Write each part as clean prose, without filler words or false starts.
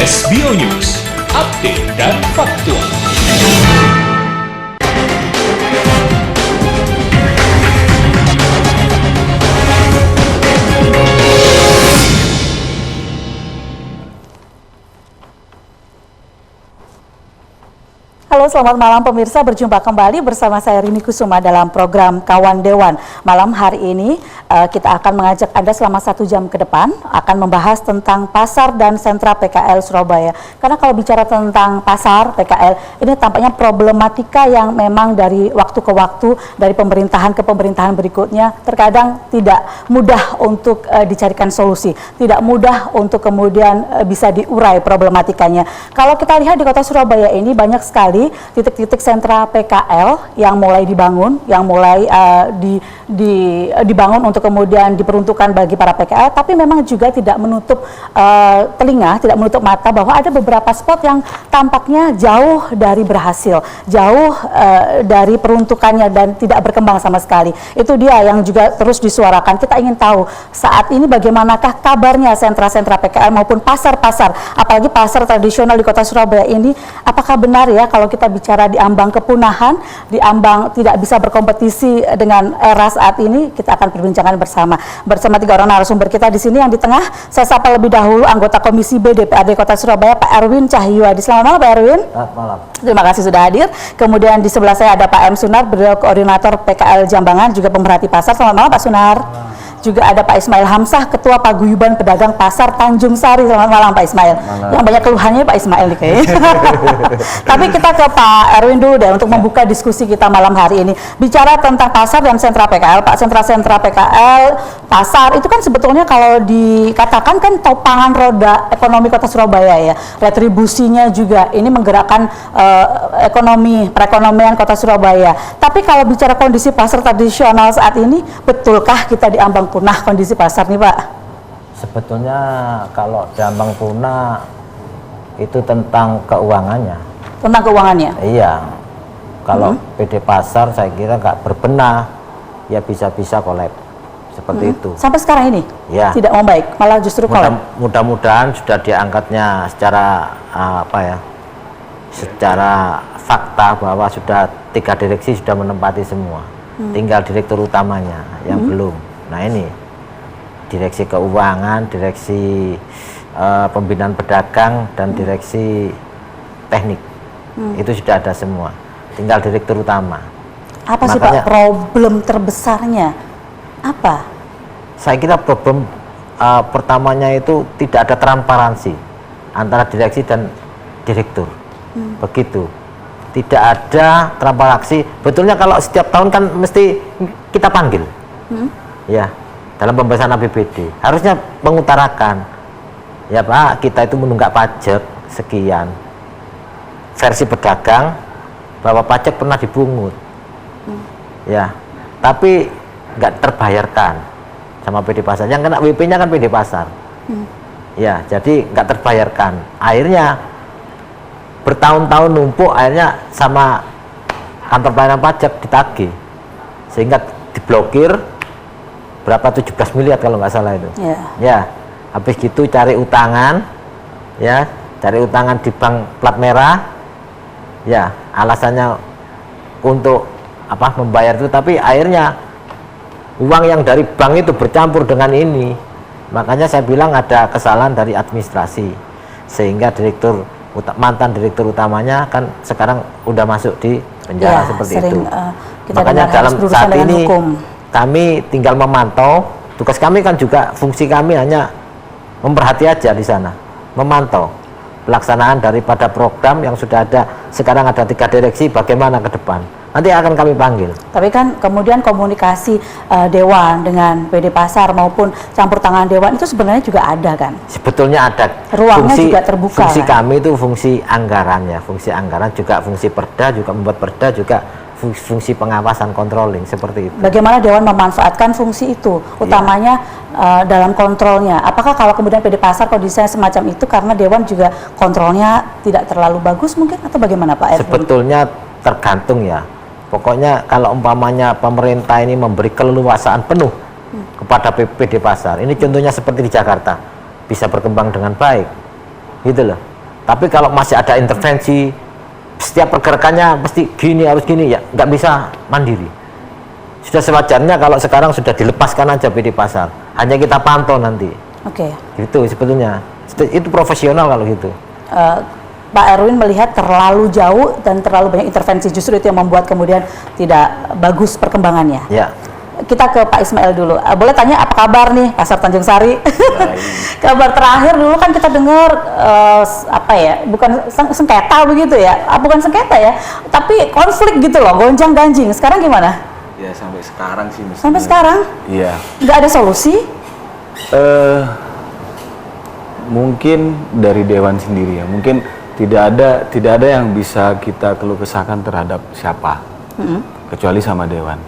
SBO News, update dan faktual. Halo, selamat malam pemirsa, berjumpa kembali bersama saya Rini Kusuma dalam program Kawan Dewan. Malam hari ini kita akan mengajak Anda selama 1 jam ke depan akan membahas tentang pasar dan sentra PKL Surabaya. Karena kalau bicara tentang pasar PKL, ini tampaknya problematika yang memang dari waktu ke waktu, dari pemerintahan ke pemerintahan berikutnya, terkadang tidak mudah untuk dicarikan solusi, tidak mudah untuk kemudian bisa diurai problematikanya. Kalau kita lihat di kota Surabaya ini banyak sekali titik-titik sentra PKL yang mulai dibangun, yang mulai dibangun untuk kemudian diperuntukkan bagi para PKL, tapi memang juga tidak menutup telinga, tidak menutup mata bahwa ada beberapa spot yang tampaknya jauh dari berhasil, jauh dari peruntukannya dan tidak berkembang sama sekali. Itu dia yang juga terus disuarakan. Kita ingin tahu saat ini bagaimanakah kabarnya sentra-sentra PKL maupun pasar-pasar, apalagi pasar tradisional di kota Surabaya ini, apakah benar ya kalau kita bicara di ambang kepunahan, di ambang tidak bisa berkompetisi dengan era saat ini? Kita akan perbincangan bersama 3 orang narasumber kita di sini. Yang di tengah saya sapa lebih dahulu anggota Komisi B DPRD Kota Surabaya, Pak Erwin Cahyuadi. Selamat malam Pak Erwin. Selamat malam. Terima kasih sudah hadir. Kemudian di sebelah saya ada Pak M. Sunar, beliau koordinator PKL Jambangan, juga pemerhati pasar. Selamat malam Pak Sunar. Juga ada Pak Ismail Hamzah, Ketua Paguyuban Pedagang Pasar Tanjung Sari. Selamat malam Pak Ismail. Yang banyak keluhannya Pak Ismail nih kayaknya. Tapi kita ke Pak Erwin dulu deh untuk membuka diskusi kita malam hari ini. Bicara tentang pasar dan sentra PKL, Pak, sentra-sentra PKL, pasar itu kan sebetulnya kalau dikatakan kan topangan roda ekonomi Kota Surabaya ya. Retribusinya juga ini menggerakkan perekonomian Kota Surabaya. Tapi kalau bicara kondisi pasar tradisional saat ini, betulkah kita di ambang punah kondisi pasar nih Pak? Sebetulnya kalau ambang punah itu tentang keuangannya. Tentang keuangannya? Iya. Kalau PD Pasar saya kira nggak berbenah, ya bisa-bisa kolab. Seperti itu. Sampai sekarang ini? Ya. Tidak membaik, malah justru kolab? Mudah-mudahan sudah diangkatnya secara secara fakta bahwa sudah 3 direksi sudah menempati semua. Tinggal direktur utamanya yang belum. Nah ini direksi keuangan, direksi pembinaan pedagang dan direksi teknik itu sudah ada semua, tinggal direktur utama. Apa sih Pak problem terbesarnya? Apa? Saya kira problem pertamanya itu tidak ada transparansi antara direksi dan direktur. Begitu, tidak ada transparansi. Betulnya kalau setiap tahun kan mesti kita panggil. Ya, dalam pembahasan APBD harusnya mengutarakan, ya Pak, kita itu menunggak pajak sekian, versi pedagang bahwa pajak pernah dibungut, ya, tapi nggak terbayarkan sama PD Pasar. Yang kena WP-nya kan PD Pasar, ya, jadi nggak terbayarkan. Akhirnya bertahun-tahun numpuk, akhirnya sama kantor pelayanan pajak ditagih, sehingga diblokir. Berapa 17 miliar kalau nggak salah itu. Ya, habis gitu cari utangan, ya, cari utangan di bank plat merah, ya, alasannya untuk membayar itu, tapi akhirnya uang yang dari bank itu bercampur dengan ini. Makanya saya bilang ada kesalahan dari administrasi, sehingga mantan direktur utamanya kan sekarang udah masuk di penjara, seperti itu. Makanya dalam saat ini kami tinggal memantau. Tugas kami kan juga, fungsi kami hanya memperhati aja di sana, memantau pelaksanaan daripada program yang sudah ada. Sekarang ada 3 direksi, bagaimana ke depan nanti akan kami panggil. Tapi kan kemudian komunikasi Dewan dengan PD Pasar maupun campur tangan Dewan itu sebenarnya juga ada kan? Sebetulnya ada. Ruangnya juga terbuka. Fungsi kami itu fungsi anggaran ya, fungsi anggaran juga fungsi perda, juga membuat perda, juga fungsi pengawasan controlling seperti itu. Bagaimana Dewan memanfaatkan fungsi itu, utamanya dalam kontrolnya? Apakah kalau kemudian PD Pasar kondisinya semacam itu karena Dewan juga kontrolnya tidak terlalu bagus mungkin, atau bagaimana Pak Erwin? Sebetulnya tergantung ya. Pokoknya kalau umpamanya pemerintah ini memberi keleluasaan penuh kepada PD Pasar, ini contohnya seperti di Jakarta, bisa berkembang dengan baik, gitu loh. Tapi kalau masih ada intervensi, setiap pergerakannya mesti gini, harus gini, ya nggak bisa mandiri. Sudah sewajarnya kalau sekarang sudah dilepaskan aja PD pasar, hanya kita pantau nanti. Oke. Gitu sebetulnya. Itu profesional kalau gitu. Pak Erwin melihat terlalu jauh dan terlalu banyak intervensi, justru itu yang membuat kemudian tidak bagus perkembangannya. Ya. Kita ke Pak Ismail dulu. Boleh tanya apa kabar nih Pasar Tanjung Sari? Kabar terakhir dulu kan kita dengar apa ya? Bukan sengketa begitu ya? Bukan sengketa ya, tapi konflik gitu loh, gonjang-ganjing. Sekarang gimana? Ya sampai sekarang sih. Sampai sekarang? Iya. Nggak ada solusi? Mungkin dari Dewan sendiri ya. Mungkin tidak ada yang bisa kita keluh kesahkan terhadap siapa, kecuali sama Dewan.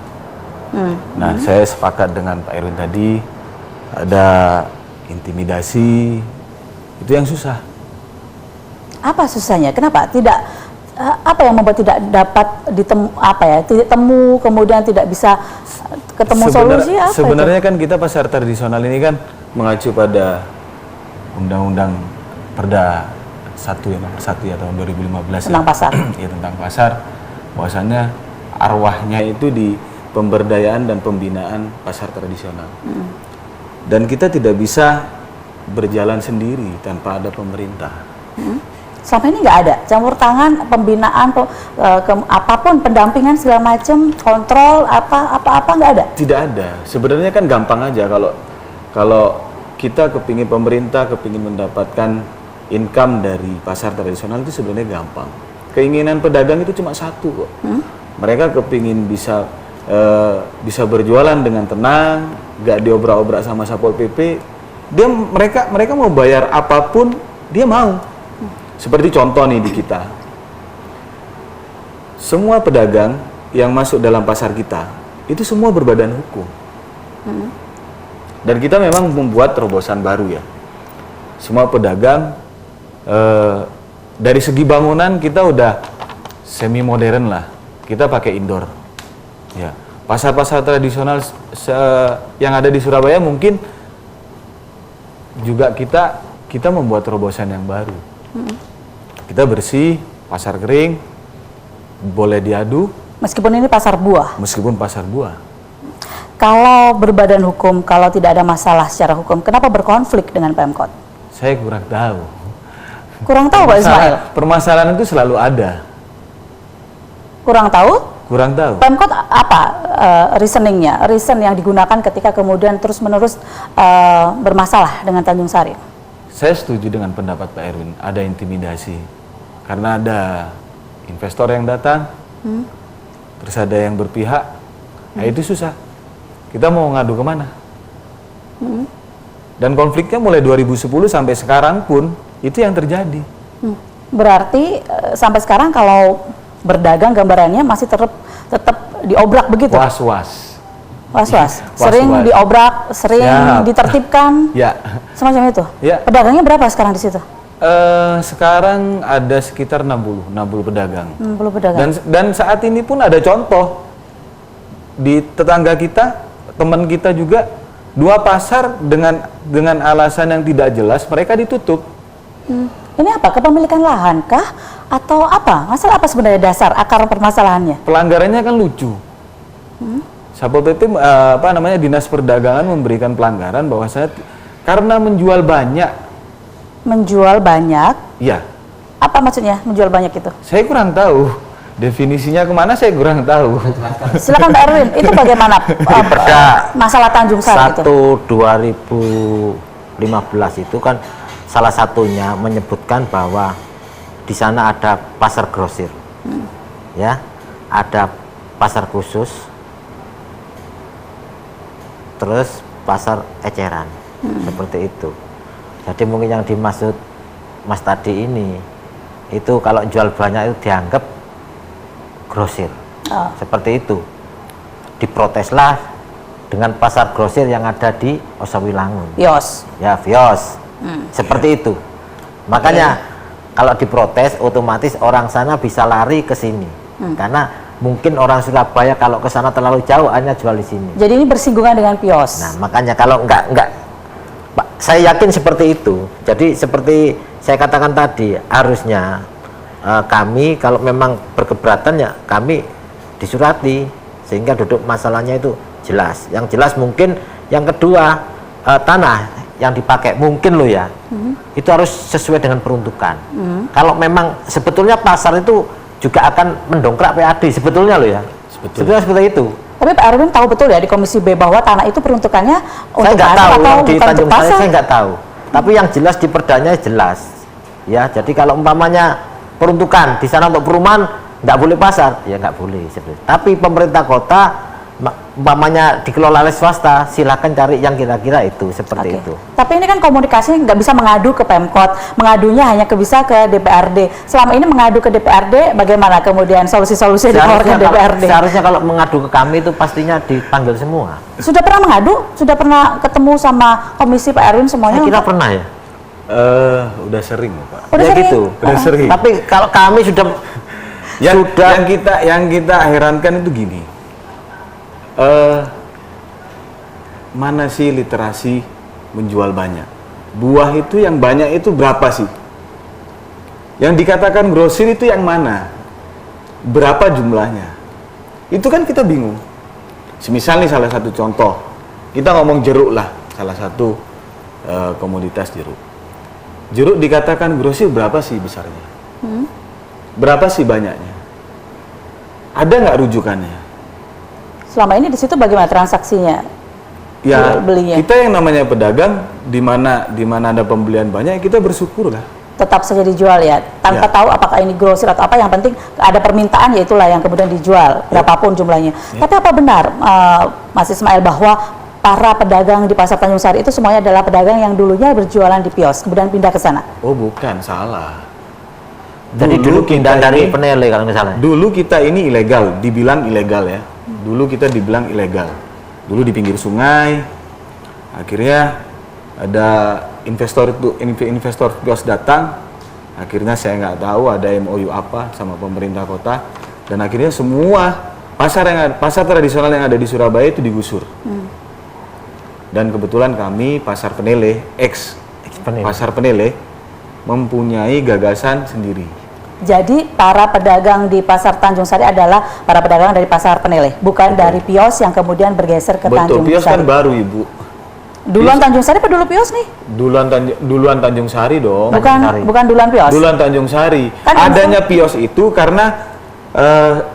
Nah, saya sepakat dengan Pak Erwin tadi, ada intimidasi, itu yang susah. Apa susahnya? Kenapa tidak? Apa yang membuat tidak dapat ditemu, kemudian tidak bisa ketemu solusi? Apa sebenarnya itu? kan kita pasar tradisional ini kan mengacu pada Undang-Undang Perda 1 ya, nomor 1 ya tahun 2015 Tentang pasar. Ya, tentang pasar, bahwasannya arwahnya itu di pemberdayaan dan pembinaan pasar tradisional. Dan kita tidak bisa berjalan sendiri tanpa ada pemerintah. Sampai ini nggak ada campur tangan, pembinaan, apapun, pendampingan segala macam, kontrol apa nggak ada. Tidak ada. Sebenarnya kan gampang aja kalau kita kepingin pemerintah kepingin mendapatkan income dari pasar tradisional itu sebenarnya gampang. Keinginan pedagang itu cuma satu kok. Mereka kepingin bisa berjualan dengan tenang, nggak diobrak-obrak sama Satpol PP. Mereka mau bayar apapun dia mau. Seperti contoh nih di kita, semua pedagang yang masuk dalam pasar kita itu semua berbadan hukum. Dan kita memang membuat terobosan baru ya. Semua pedagang dari segi bangunan kita udah semi modern lah. Kita pakai indoor. Ya, pasar-pasar tradisional yang ada di Surabaya mungkin juga kita membuat terobosan yang baru. Kita bersih, pasar kering, boleh diadu. Meskipun ini pasar buah. Meskipun pasar buah. Kalau berbadan hukum, kalau tidak ada masalah secara hukum, kenapa berkonflik dengan Pemkot? Saya kurang tahu. Kurang tahu Pak Ismail? Permasalahan itu selalu ada. Kurang tahu? Kurang tahu. Pemkot apa reasoningnya, reason yang digunakan ketika kemudian terus-menerus bermasalah dengan Tanjung Sari? Saya setuju dengan pendapat Pak Erwin, ada intimidasi. Karena ada investor yang datang, terus ada yang berpihak, nah itu susah. Kita mau ngadu kemana? Dan konfliknya mulai 2010 sampai sekarang pun, itu yang terjadi. Berarti sampai sekarang kalau berdagang gambarannya masih tetap diobrak begitu? Was-was. Was-was. Sering diobrak, sering ditertibkan. Ya. Semacam itu. Ya. Pedagangnya berapa sekarang di situ? Sekarang ada sekitar 60 pedagang. 60 pedagang. Dan saat ini pun ada contoh di tetangga kita, teman kita juga, 2 pasar dengan alasan yang tidak jelas mereka ditutup. Ini apa? Kepemilikan lahan kah? Atau apa? Masalah apa sebenarnya dasar akar permasalahannya? Pelanggarannya kan lucu. Satpol PP Dinas Perdagangan memberikan pelanggaran bahwa saya karena menjual banyak. Menjual banyak? Ya. Apa maksudnya menjual banyak itu? Saya kurang tahu. Definisinya kemana saya kurang tahu. Silakan Pak Erwin, itu bagaimana masalah Tanjung Sari itu? 2015 itu kan salah satunya menyebutkan bahwa di sana ada pasar grosir, ya, ada pasar khusus, terus pasar eceran, seperti itu. Jadi mungkin yang dimaksud Mas tadi ini, itu kalau jual banyak itu dianggap grosir, seperti itu. Diproteslah dengan pasar grosir yang ada di Osawilangun. Vios. Ya, Vios. Seperti itu. Makanya kalau diprotes otomatis orang sana bisa lari ke sini. Karena mungkin orang Surabaya kalau ke sana terlalu jauh hanya jual di sini. Jadi ini bersinggungan dengan Vios. Nah, makanya kalau enggak saya yakin seperti itu. Jadi seperti saya katakan tadi, harusnya kami kalau memang berkeberatan ya kami disurati sehingga duduk masalahnya itu jelas. Yang jelas mungkin yang kedua tanah yang dipakai mungkin loh ya, itu harus sesuai dengan peruntukan. Kalau memang sebetulnya pasar itu juga akan mendongkrak PAD sebetulnya loh ya. Sebetulnya seperti itu. Tapi Pak Erwin tahu betul ya di Komisi B bahwa tanah itu peruntukannya Saya untuk nggak pasar tahu atau yang di bukan untuk Tanjung Sari, pasar? saya nggak tahu. Tapi yang jelas di perdanya jelas. Ya, jadi kalau umpamanya peruntukan di sana untuk perumahan nggak boleh pasar, ya nggak boleh sebenarnya. Tapi pemerintah kota umpamanya dikelola oleh swasta, silakan cari yang kira-kira itu seperti Oke. itu. Tapi ini kan komunikasinya nggak bisa mengadu ke Pemkot, mengadunya hanya bisa ke DPRD. Selama ini mengadu ke DPRD, bagaimana kemudian solusi-solusi yang dikeluarkan DPRD? Seharusnya kalau mengadu ke kami itu pastinya dipanggil semua. Sudah pernah mengadu? Sudah pernah ketemu sama komisi Pak Erwin semuanya? Saya kira pernah ya. Udah sering Pak. Udah Ya sering? gitu. Udah sering. Tapi kalau kami sudah yang kita herankan itu gini. Mana sih literasi menjual banyak? Buah itu yang banyak itu berapa sih? Yang dikatakan grosir itu yang mana? Berapa jumlahnya? Itu kan kita bingung. Semisal nih salah satu contoh, kita ngomong jeruk lah, salah satu komoditas jeruk. Jeruk dikatakan grosir berapa sih besarnya? Berapa sih banyaknya? Ada nggak rujukannya? Selama ini di situ bagaimana transaksinya? Ya, Belinya? kita yang namanya pedagang, di mana ada pembelian banyak, kita bersyukur lah. Tetap saja dijual ya, tanpa Ya. tahu apakah ini grosir atau apa, yang penting ada permintaan, ya itulah yang kemudian dijual, berapapun jumlahnya. Tapi apa benar, Mas Ismail, bahwa para pedagang di Pasar Tanjung Sari itu semuanya adalah pedagang yang dulunya berjualan di kios, kemudian pindah ke sana? Oh bukan, salah. jadi dulu pindah kita dari ini- Penele kalau misalnya. Dulu kita ini ilegal, dibilang ilegal ya. Dulu kita dibilang ilegal. Dulu di pinggir sungai, akhirnya ada investor kios datang. Akhirnya saya nggak tahu ada MOU apa sama pemerintah kota, dan akhirnya semua pasar tradisional yang ada di Surabaya itu digusur. Dan kebetulan kami Pasar Penele, Penele. Pasar Penele mempunyai gagasan sendiri. Jadi para pedagang di Pasar Tanjung Sari adalah para pedagang dari Pasar Penele, bukan dari Pios yang kemudian bergeser ke Betul, Tanjung Pios Sari. kan baru Ibu. Duluan Tanjung Sari apa dulu Pios nih? Duluan Tanjung Sari dong. Sari. Bukan duluan Pios. Duluan Tanjung Sari. Kan Adanya Pios itu karena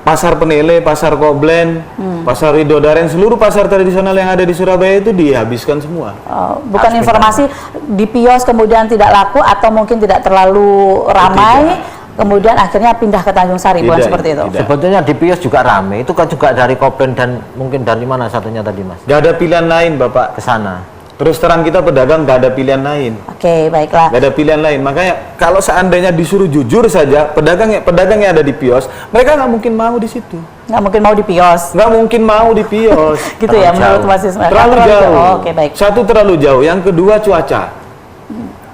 Pasar Penele, Pasar Koblen, Pasar Widodaren, seluruh pasar tradisional yang ada di Surabaya itu dihabiskan semua. Bukan informasi di Pios kemudian tidak laku atau mungkin tidak terlalu ramai, kemudian akhirnya pindah ke Tanjung Sari, bukan Tidak, seperti itu. tidak. Sebetulnya di Pios juga rame, itu kan juga dari Koplen dan mungkin dari mana satunya tadi Mas? Gak ada pilihan lain Bapak. Ke sana. Terus terang kita pedagang gak ada pilihan lain. Oke, baiklah. Gak ada pilihan lain. Makanya kalau seandainya disuruh jujur saja, pedagang yang ada di Pios, mereka nggak mungkin mau di situ. Nggak mungkin mau di Pios. Nggak mungkin mau di Pios. Gitu ya, Terlalu menurut jauh. Mas Ismail. Terlalu jauh. Oh, oke, baik. Satu terlalu jauh, yang kedua cuaca.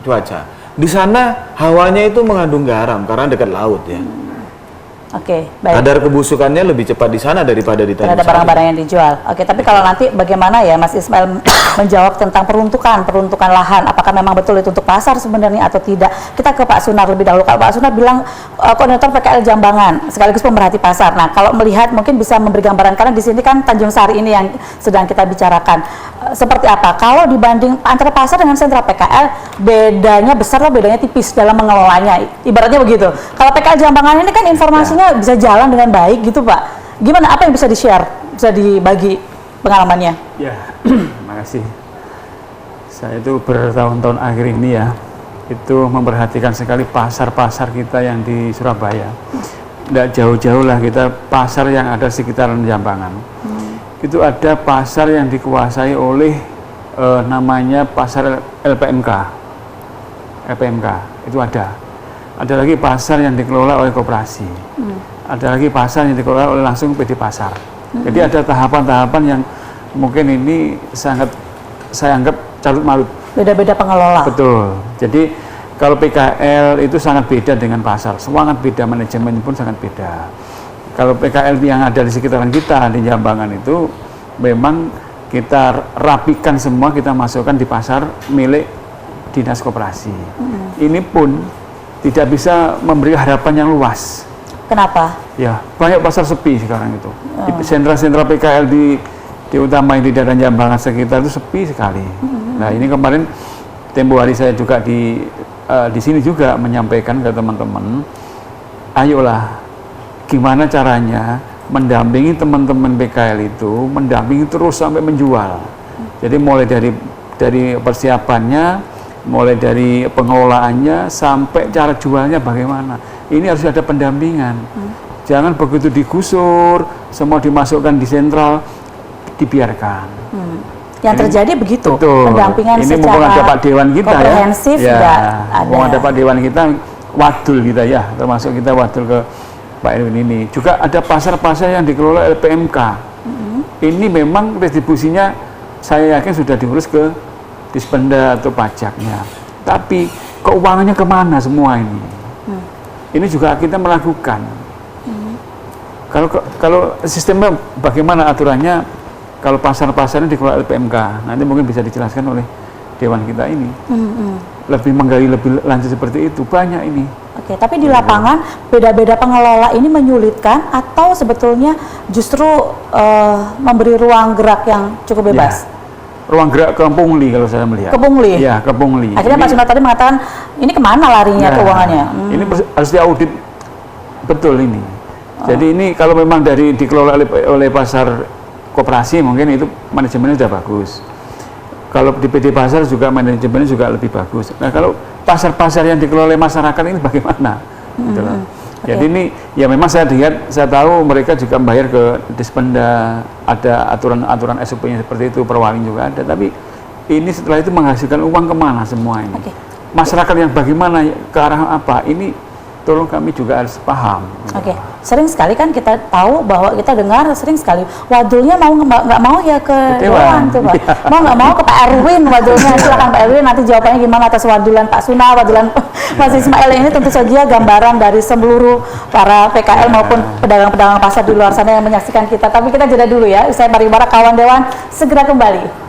Cuaca. Di sana hawanya itu mengandung garam karena dekat laut ya. Oke, baik. Kadar kebusukannya lebih cepat di sana daripada di Tanjung Terhadap Sari. barang-barang yang dijual. Oke, tapi kalau nanti bagaimana ya Mas Ismail menjawab tentang peruntukan lahan, apakah memang betul itu untuk pasar sebenarnya atau tidak? Kita ke Pak Sunar lebih dahulu. Kalau Pak Sunar bilang koordinator PKL Jambangan sekaligus pemerhati pasar. Nah, kalau melihat mungkin bisa memberi gambaran, karena di sini kan Tanjung Sari ini yang sedang kita bicarakan. Seperti apa? Kalau dibanding antara pasar dengan sentra PKL, bedanya besar atau bedanya tipis dalam mengelolanya? Ibaratnya begitu. Kalau PKL Jambangan ini kan informasinya bisa jalan dengan baik gitu Pak. Gimana, apa yang bisa di-share, bisa dibagi pengalamannya? Ya, makasih. Saya itu bertahun-tahun akhir ini ya, itu memperhatikan sekali pasar-pasar kita yang di Surabaya. Tidak jauh-jauh lah kita, pasar yang ada sekitaran Jambangan. Itu ada pasar yang dikuasai oleh namanya pasar LPMK. Itu ada. Ada lagi pasar yang dikelola oleh koperasi. Ada lagi pasar yang dikelola oleh langsung PD Pasar. Jadi ada tahapan-tahapan yang mungkin ini sangat saya anggap carut marut. Beda-beda pengelola. Betul. Jadi kalau PKL itu sangat beda dengan pasar. Sangat beda, manajemen pun sangat beda. Kalau PKL yang ada di sekitaran kita di Jambangan itu memang kita rapikan semua, kita masukkan di pasar milik di dinas koperasi. Ini pun tidak bisa memberi harapan yang luas. Kenapa? Ya, banyak pasar sepi sekarang itu. Di sentra-sentra PKL diutama di daerah Jambangan sekitar itu sepi sekali. Nah, ini kemarin tempo hari saya juga di sini juga menyampaikan ke teman-teman, ayolah gimana caranya mendampingi teman-teman PKL itu, mendampingi terus sampai menjual. Jadi mulai dari persiapannya, mulai dari pengelolaannya sampai cara jualnya bagaimana. Ini harus ada pendampingan. Jangan begitu digusur, semua dimasukkan di sentral, dibiarkan. Yang terjadi begitu, betul. pendampingan ini secara ada Pak Dewan kita komprehensif ya. nggak ada. Ada Pak Dewan kita, wadul kita ya, termasuk kita wadul ke Pak Erwin ini. Juga ada pasar-pasar yang dikelola LPMK. Ini memang distribusinya saya yakin sudah diurus ke Dispenda atau pajaknya. Tapi keuangannya kemana semua ini? Ini juga kita melakukan. Kalau sistemnya bagaimana aturannya? Kalau pasar-pasarnya dikelola LPMK, nanti mungkin bisa dijelaskan oleh Dewan kita ini. Lebih menggali lebih lanjut seperti itu, banyak ini. Oke, tapi di lapangan beda-beda pengelola ini menyulitkan atau sebetulnya justru memberi ruang gerak yang cukup bebas? Ya, ruang gerak ke Pungli kalau saya melihat. Ke Pungli? Ya, ke Pungli. Akhirnya Pak Sunat tadi mengatakan, ini kemana larinya keuangannya? Ini harus diaudit betul ini. Jadi ini kalau memang dikelola oleh pasar koperasi mungkin itu manajemennya sudah bagus. Kalau di PD Pasar juga manajemennya juga lebih bagus. Nah, kalau pasar-pasar yang dikelola oleh masyarakat ini bagaimana? Gitu loh. Jadi ini ya memang saya tahu mereka juga membayar ke Dispenda, ada aturan-aturan SOP-nya seperti itu, perwaling juga ada. Tapi ini setelah itu menghasilkan uang kemana semua ini? Masyarakat yang bagaimana, ke arah apa? Ini tolong kami juga harus paham. Sering sekali kan kita tahu bahwa kita dengar sering sekali wadulnya mau nggak mau ya ke Dewan tuh Pak. Mau nggak mau ke Pak Erwin wadulnya. Silakan Pak Erwin nanti jawabannya gimana atas wadulan Pak Suna, wadulan Mas Ismail. Ini tentu saja gambaran dari seluruh para PKL maupun pedagang-pedagang pasar di luar sana yang menyaksikan kita. Tapi kita jeda dulu ya. Usai pariwara kawan Dewan segera kembali.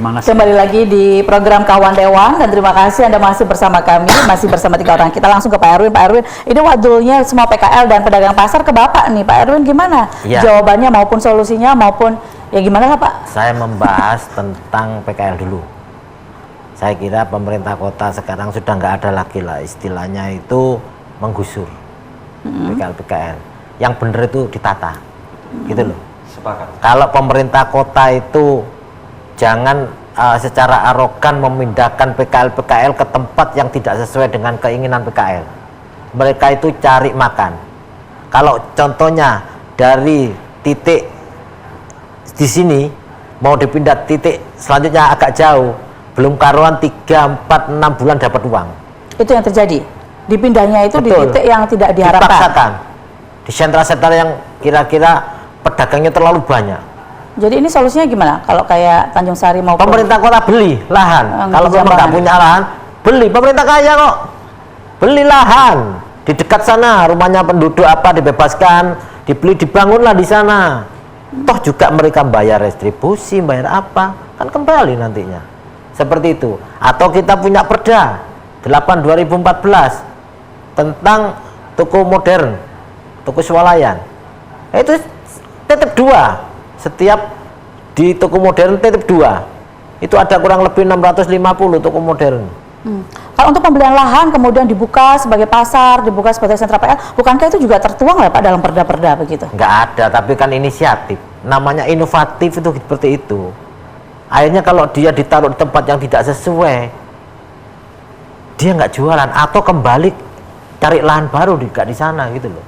Kembali lagi di program Kawan Dewan dan terima kasih Anda masih bersama kami, masih bersama 3 orang. Kita langsung ke Pak Erwin. Pak Erwin, ini wadulnya semua PKL dan pedagang pasar ke Bapak nih. Pak Erwin gimana jawabannya maupun solusinya maupun ya gimana lah Pak? Saya membahas tentang PKL dulu. Saya kira pemerintah kota sekarang sudah nggak ada lagi lah istilahnya itu menggusur PKL. Yang benar itu ditata, gitu loh. Sepakat. Kalau pemerintah kota itu jangan secara arogan memindahkan PKL ke tempat yang tidak sesuai dengan keinginan PKL. Mereka itu cari makan. Kalau contohnya dari titik di sini mau dipindah titik selanjutnya agak jauh, belum karuan 3, 4, 6 bulan dapat uang. Itu yang terjadi. Dipindahnya itu Betul. di titik yang tidak diharapkan. Dipaksakan. Di sentra-sentra yang kira-kira pedagangnya terlalu banyak. Jadi ini solusinya gimana? Kalau kayak Tanjung Sari maupun pemerintah kota beli lahan. Kalau memang nggak punya lahan, beli. Pemerintah kaya kok, beli lahan di dekat sana, rumahnya penduduk apa dibebaskan, dibeli, dibangunlah di sana. Toh juga mereka bayar retribusi, bayar apa, kan kembali nantinya. Seperti itu. Atau kita punya Perda 8/2014 tentang toko modern, toko swalayan. Itu tetap 2. Setiap di toko modern titip 2 itu ada kurang lebih 650 toko modern. Kalau untuk pembelian lahan kemudian dibuka sebagai pasar, dibuka sebagai sentra PL, bukankah itu juga tertuang ya Pak dalam perda-perda begitu? Nggak ada, tapi kan inisiatif. Namanya inovatif itu seperti itu. Akhirnya kalau dia ditaruh di tempat yang tidak sesuai, dia nggak jualan atau kembali cari lahan baru di sana gitu loh.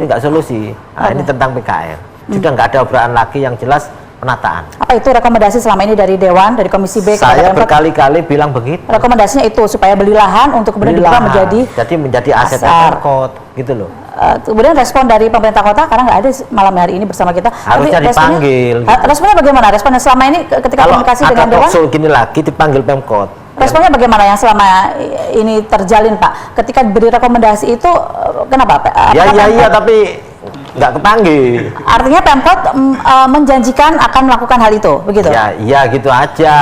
Ini nggak solusi. Nah, ini tentang PKL. Sudah nggak ada obrol lagi yang jelas penataan. Apa itu rekomendasi selama ini dari Dewan, dari Komisi B? Saya berkali-kali bilang begitu. Rekomendasinya itu supaya beli lahan untuk kemudian dibuka menjadi aset Pemkot, gitu loh. Kemudian respon dari pemerintah kota karena nggak ada malam hari ini bersama kita. Harusnya dipanggil. Responnya bagaimana? Responnya selama ini ketika komunikasi dengan Dewan? Kalau gini lagi dipanggil Pemkot. Responnya bagaimana yang selama ini terjalin Pak? Ketika diberi rekomendasi itu kenapa Pak? Iya, tapi nggak kepanggil. Artinya Pemkot menjanjikan akan melakukan hal itu, begitu? Iya gitu aja.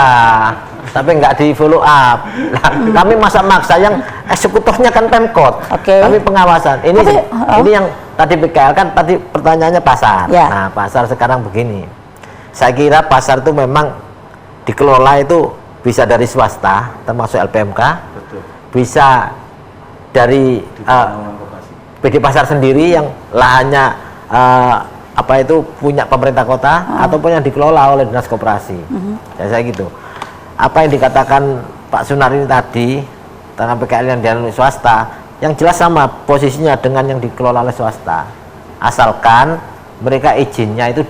Tapi nggak di follow up. Nah, kami maksa yang eksekutornya kan Pemkot. Kami pengawasan. Ini yang tadi PKL kan tadi pertanyaannya pasar. Nah, pasar sekarang begini. Saya kira pasar itu memang dikelola itu bisa dari swasta, termasuk LPMK, bisa dari PD Pasar sendiri yang lahannya punya pemerintah kota, ataupun yang dikelola oleh dinas koperasi. Saya gitu. Apa yang dikatakan Pak Sunar ini tadi tentang PKL yang dialami swasta, yang jelas sama posisinya dengan yang dikelola oleh swasta, asalkan mereka izinnya itu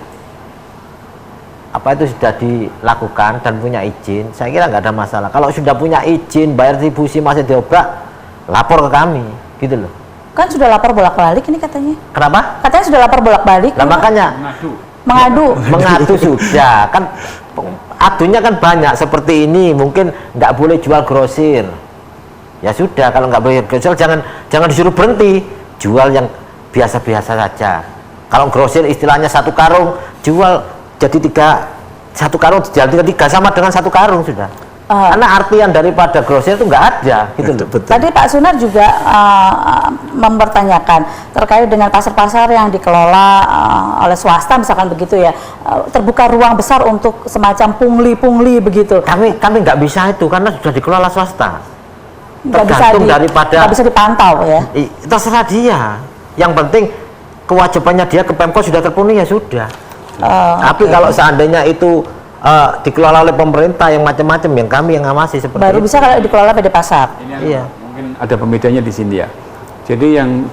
sudah dilakukan dan punya izin, saya kira nggak ada masalah. Kalau sudah punya izin, bayar retribusi masih diobrak, lapor ke kami, gitu loh. Kan sudah lapor bolak-balik ini katanya. Kenapa? Katanya sudah lapor bolak-balik. Nah, makanya mengadu sudah kan, adunya kan banyak seperti ini. Mungkin nggak boleh jual grosir. Ya sudah, kalau nggak boleh grosir jangan disuruh berhenti, jual yang biasa-biasa saja. Kalau grosir istilahnya 1 karung jual jadi 1 karung jadi 3 sama dengan 1 karung sudah. Karena artian daripada grosir itu nggak ada, gitu loh. Tadi Pak Sunar juga mempertanyakan terkait dengan pasar-pasar yang dikelola oleh swasta, misalkan begitu ya, terbuka ruang besar untuk semacam pungli begitu. Kami nggak bisa itu karena sudah dikelola swasta. Nggak bisa dipantau ya. Terserah dia. Yang penting kewajibannya dia ke Pemkot sudah terpenuhi, ya sudah. Tapi kalau seandainya itu dikelola oleh pemerintah yang macam-macam, yang kami yang ngawasi seperti baru itu. bisa kalau dikelola PD Pasar. Iya. Mungkin ada pembedanya di sini ya. Jadi yang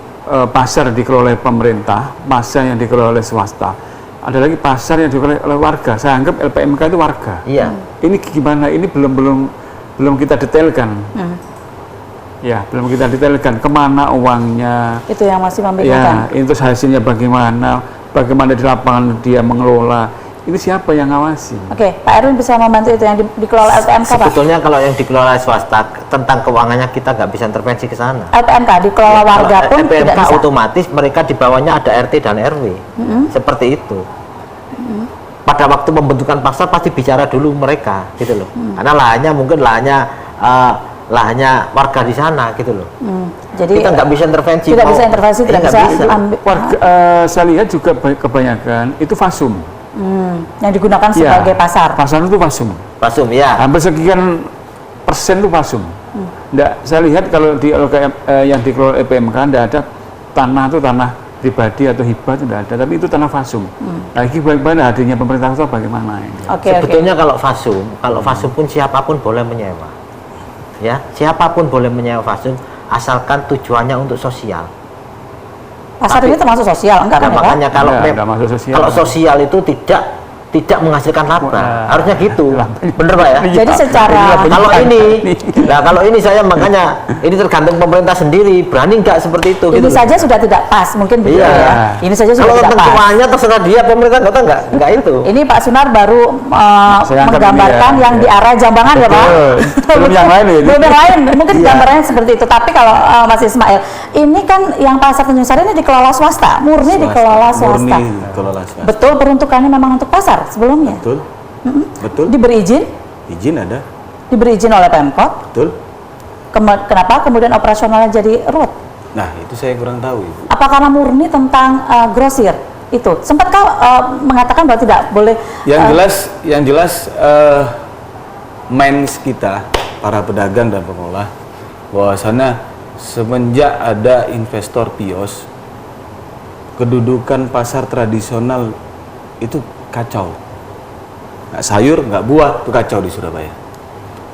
pasar dikelola oleh pemerintah, pasar yang dikelola oleh swasta. Ada lagi pasar yang dikelola oleh warga. Saya anggap LPMK itu warga. Iya. Ini gimana? Ini belum kita detailkan. Ya, belum kita detailkan kemana uangnya. Itu yang masih membingungkan. Ya, itu hasilnya bagaimana di lapangan dia mengelola. Itu siapa yang ngawasi? Oke, Pak Erwin bisa membantu itu yang dikelola LPMK, Pak? Sebetulnya kalau yang dikelola swasta, tentang keuangannya kita nggak bisa intervensi ke sana. LPMK dikelola warga pun LPMK tidak bisa. otomatis mereka di bawahnya ada RT dan RW. Seperti itu. Pada waktu pembentukan pasar pasti bicara dulu mereka, gitu loh. Karena lahannya warga di sana, gitu loh. Jadi kita nggak bisa intervensi. Tidak bisa intervensi, tidak bisa ambil. Warga, saya lihat juga kebanyakan itu fasum. Yang digunakan sebagai pasar. Pasar itu fasum. Fasum, ya. Hampir sekian persen itu fasum. Saya lihat kalau di yang dikelola LPMK tidak ada tanah pribadi atau hibah, itu tidak ada, tapi itu tanah fasum. Lagi bagaimana hadirnya pemerintah kota bagaimana ini? Sebetulnya kalau fasum pun siapapun boleh menyewa. Ya, siapapun boleh menyewa fasum asalkan tujuannya untuk sosial. Pasar ini termasuk sosial, enggak kan? Makanya kalau sosial itu tidak menghasilkan laba, harusnya gitu, bener Pak ya? Jadi secara kalau ini saya makanya ini tergantung pemerintah sendiri berani nggak seperti itu. Ini gitu saja sudah tidak pas, mungkin begitu ya. Ini saja sudah tidak pas. Kalau ketuanya terserah dia, pemerintah kota nggak itu. Ini Pak Sunar baru menggambarkan yang di arah Jambangan ya Pak. Belum yang lain ini. Belum yang lain, mungkin gambarannya seperti itu. Tapi kalau Mas Ismail, ini kan yang pasar Tanjung Sari ini dikelola swasta, murni dikelola swasta. Betul peruntukannya memang untuk pasar sebelumnya? Betul. Diberi izin? Izin ada. Diberi izin oleh Pemkot? Betul. Kenapa kemudian operasionalnya jadi ruwet? Nah, itu saya kurang tahu, Ibu. Apa karena murni tentang grosir? Itu sempat kau mengatakan bahwa tidak boleh. Yang jelas minds kita para pedagang dan pengolah bahwasannya semenjak ada investor kios, kedudukan pasar tradisional itu kacau. Nggak sayur, nggak buah, itu kacau di Surabaya.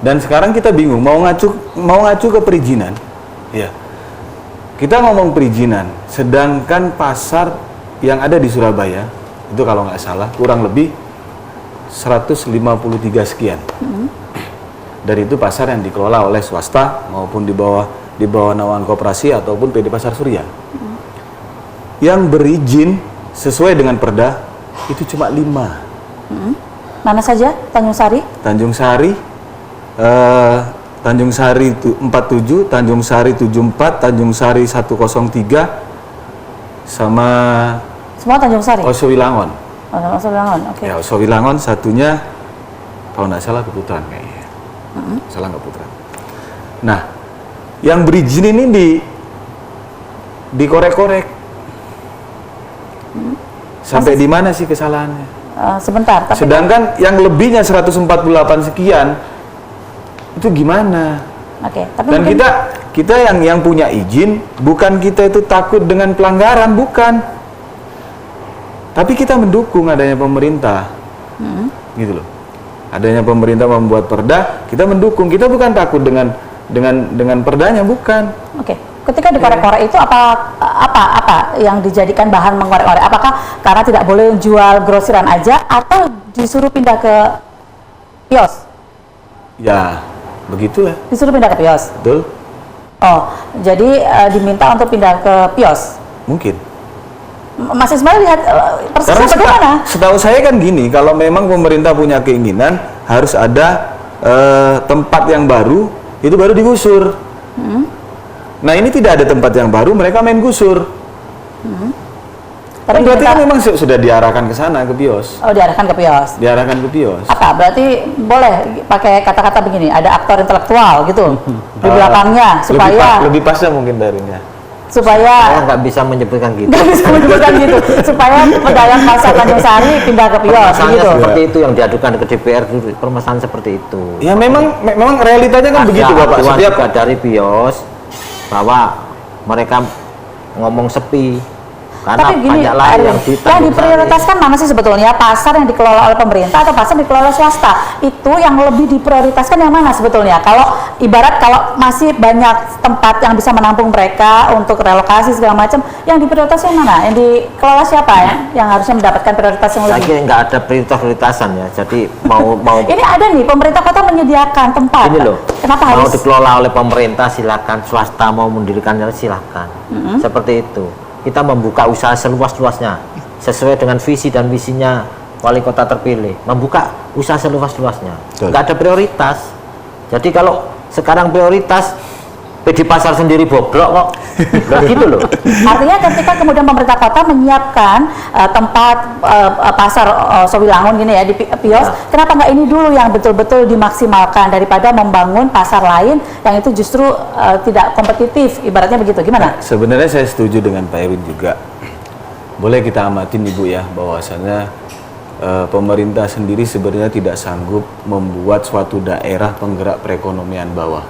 Dan sekarang kita bingung mau ngacu ke perizinan. Ya. Kita ngomong perizinan, sedangkan pasar yang ada di Surabaya itu kalau nggak salah kurang lebih 153 sekian. Dari itu pasar yang dikelola oleh swasta maupun di bawah naungan koperasi ataupun PD Pasar Surya. Yang berizin sesuai dengan perda itu cuma 5. Mana saja? Tanjung Sari? Tanjung Sari, Tanjung Sari 47, Tanjung Sari 74, Tanjung Sari 103, sama Semua Tanjung Sari? Osowilangon. Osowilangon, oke. Ya, Osowilangon satunya kalau nggak salah Keputaran kayaknya. Salah Keputaran. Nah, yang berizin ini dikorek-korek. Sampai di mana sih kesalahannya? Sebentar, tapi Sedangkan yang lebihnya 148 sekian itu gimana? oke, tapi Dan mungkin kita yang punya izin, bukan kita itu takut dengan pelanggaran, bukan. Tapi kita mendukung adanya pemerintah, gitu loh. Adanya pemerintah membuat perda, kita mendukung. Kita bukan takut dengan perdanya, bukan. oke. Ketika dikorek-korek itu apa yang dijadikan bahan mengorek-korek? Apakah karena tidak boleh jual grosiran aja atau disuruh pindah ke kios? Ya, begitulah. Disuruh pindah ke kios. Betul? Oh, jadi diminta untuk pindah ke kios. Mungkin. Mas Ismail lihat persisnya Karena bagaimana? setahu saya kan gini, kalau memang pemerintah punya keinginan harus ada tempat yang baru, itu baru digusur. Nah ini tidak ada tempat yang baru, mereka main gusur. Tapi Berarti kan diminta- memang sudah diarahkan ke sana, ke bios. Oh, diarahkan ke kios. Diarahkan ke bios. Apa? Berarti boleh pakai kata-kata begini, ada aktor intelektual gitu di belakangnya Lebih pasnya mungkin darinya. supaya Saya nggak bisa menyebutkan gitu. nggak bisa menyebutkan gitu, supaya pedagang pasar Tanjung Sari pindah ke kios Permasalahannya gitu. seperti itu yang diadukan ke DPR dulu. Permasalahan seperti itu. Ya memang realitanya kan Ada begitu Bapak. aduan Setiap juga dari bios bahwa mereka ngomong sepi karena Tapi gini, banyak lain yang yang diprioritaskan mana sih sebetulnya? Pasar yang dikelola oleh pemerintah atau pasar yang dikelola swasta? Itu yang lebih diprioritaskan yang mana sebetulnya? Kalau ibarat kalau masih banyak tempat yang bisa menampung mereka untuk relokasi segala macam, yang diprioritaskan mana? Yang dikelola siapa ya? Yang harusnya mendapatkan prioritas yang Saya lebih? kira nggak ada prioritasan ya. Jadi mau Ini ada nih, pemerintah kota menyediakan tempat. ini loh. Kenapa mau harus? dikelola oleh pemerintah silakan, swasta mau mendirikannya silakan. Seperti itu. Kita membuka usaha seluas-luasnya sesuai dengan visi dan misinya wali kota terpilih. Membuka usaha seluas-luasnya. Betul. Nggak ada prioritas. Jadi kalau sekarang prioritas PD Pasar sendiri bobrok kok. Nah, gitu loh. Artinya ketika kemudian pemerintah kota menyiapkan tempat pasar Sowilangun gini ya di Pios, kenapa nggak ini dulu yang betul-betul dimaksimalkan daripada membangun pasar lain yang itu justru tidak kompetitif, ibaratnya begitu, gimana? sebenarnya saya setuju dengan Pak Erwin juga. Boleh kita amatin Ibu ya, bahwasannya pemerintah sendiri sebenarnya tidak sanggup membuat suatu daerah penggerak perekonomian bawah.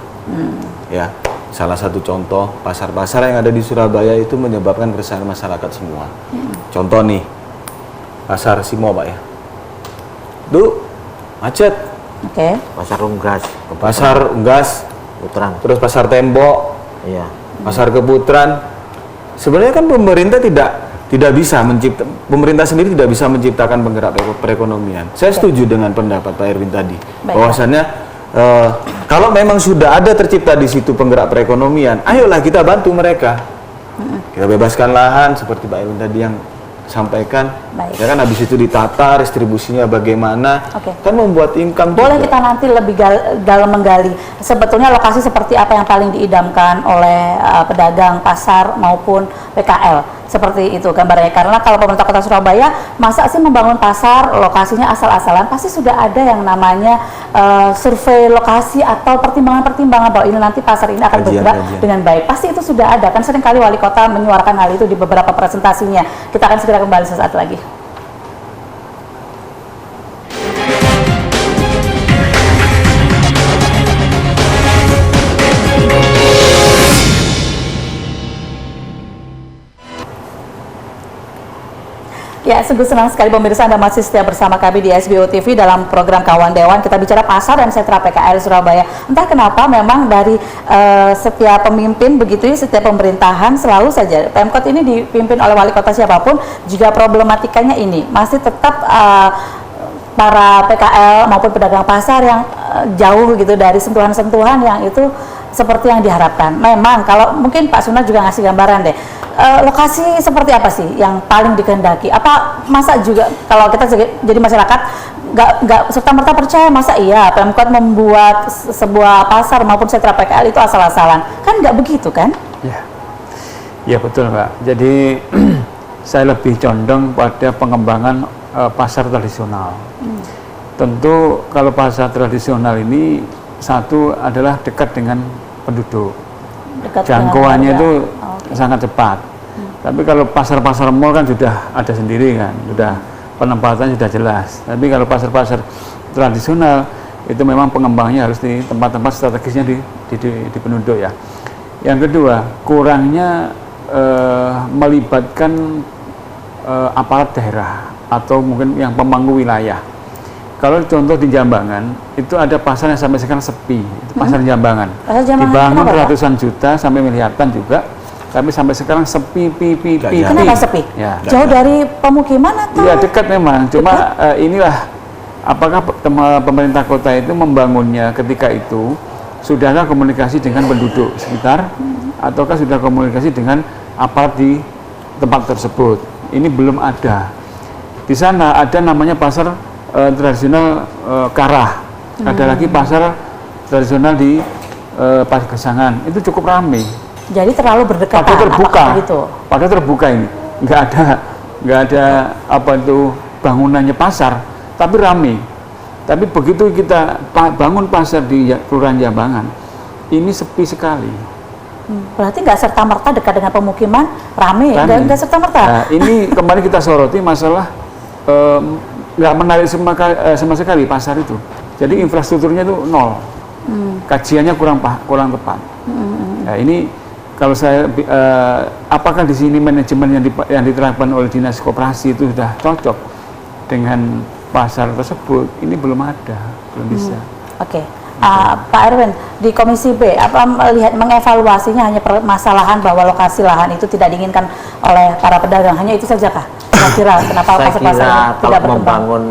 Ya, salah satu contoh pasar-pasar yang ada di Surabaya itu menyebabkan keresahan masyarakat semua. Contoh nih, pasar Simo Pak ya, itu macet. Oke. Pasar Unggas, Pasar Unggas, Putaran. terus pasar Tembok, Iya. pasar Keputaran. Sebenarnya kan pemerintah tidak bisa pemerintah sendiri tidak bisa menciptakan penggerak perekonomian. Saya setuju dengan pendapat Pak Erwin tadi, Baik. bahwasannya kalau memang sudah ada tercipta di situ penggerak perekonomian, ayolah kita bantu mereka. Kita bebaskan lahan seperti Pak Erwin tadi yang sampaikan. Baik. Ya kan habis itu ditata distribusinya bagaimana, Oke. kan membuat income Boleh juga. kita nanti lebih dalam menggali sebetulnya lokasi seperti apa yang paling diidamkan oleh pedagang pasar maupun PKL, seperti itu gambarnya. Karena kalau pemerintah kota Surabaya masa sih membangun pasar lokasinya asal-asalan, pasti sudah ada yang namanya survei lokasi atau pertimbangan-pertimbangan bahwa ini nanti pasar ini akan bergerak Kajian. dengan baik. Pasti itu sudah ada, kan seringkali wali kota menyuarakan hal itu di beberapa presentasinya. Kita akan segera kembali sesaat lagi. Ya, sungguh senang sekali pemirsa Anda masih setia bersama kami di SBO TV dalam program Kawan Dewan. Kita bicara pasar dan sentra PKL Surabaya. Entah kenapa memang dari setiap pemimpin begitu ya, setiap pemerintahan selalu saja Pemkot ini dipimpin oleh wali kota siapapun, juga problematikanya ini masih tetap para PKL maupun pedagang pasar yang jauh gitu dari sentuhan-sentuhan yang itu seperti yang diharapkan. Memang kalau mungkin Pak Sunar juga ngasih gambaran deh, lokasi seperti apa sih yang paling dikehendaki? Apa masa juga kalau kita jadi masyarakat nggak serta-merta percaya, masa iya Pemkot membuat sebuah pasar maupun sentra PKL itu asal-asalan, kan nggak begitu kan? Ya betul Mbak. Jadi saya lebih condong pada pengembangan pasar tradisional. Tentu kalau pasar tradisional ini satu adalah dekat dengan penduduk, jangkauannya itu sangat cepat. Tapi kalau pasar-pasar mall kan sudah ada sendiri kan, sudah penempatan sudah jelas. Tapi kalau pasar-pasar tradisional itu memang pengembangannya harus di tempat-tempat strategisnya di penduduk ya. Yang kedua, kurangnya melibatkan aparat daerah atau mungkin yang pemangku wilayah. Kalau contoh di Jambangan itu ada pasar yang sampai sekarang sepi, itu pasar Jambangan. Dibangun ratusan juta sampai miliaran juga, tapi sampai sekarang sepi. Kenapa sepi? Ya. Jauh dari pemukiman atau? Iya dekat memang, cuma inilah apakah pemerintah kota itu membangunnya ketika itu sudahkah komunikasi dengan penduduk sekitar ataukah sudah komunikasi dengan aparat di tempat tersebut? Ini belum ada. Di sana ada namanya pasar tradisional Karah, ada lagi pasar tradisional di Pagesangan, itu cukup ramai. Jadi terlalu berdekatan. Padahal terbuka, gitu? padahal terbuka ini, nggak ada apa itu bangunannya pasar, tapi ramai. Tapi begitu kita bangun pasar di Kelurahan Jambangan, ini sepi sekali. Berarti nggak serta-merta dekat dengan pemukiman, ramai, nggak serta-merta. Nah, ini kemarin kita soroti masalah nggak menarik sama sekali pasar itu. Jadi infrastrukturnya itu nol, kajiannya kurang tepat. Nah, ini kalau saya apakah di sini manajemen yang diterapkan oleh dinas koperasi itu sudah cocok dengan pasar tersebut? Ini belum ada, belum bisa. Oke. Pak Erwin, di Komisi B, apa melihat mengevaluasinya hanya permasalahan bahwa lokasi lahan itu tidak diinginkan oleh para pedagang, hanya itu saja kah? Kira-kira kenapa pasar-pasar tidak kalau berkembang? membangun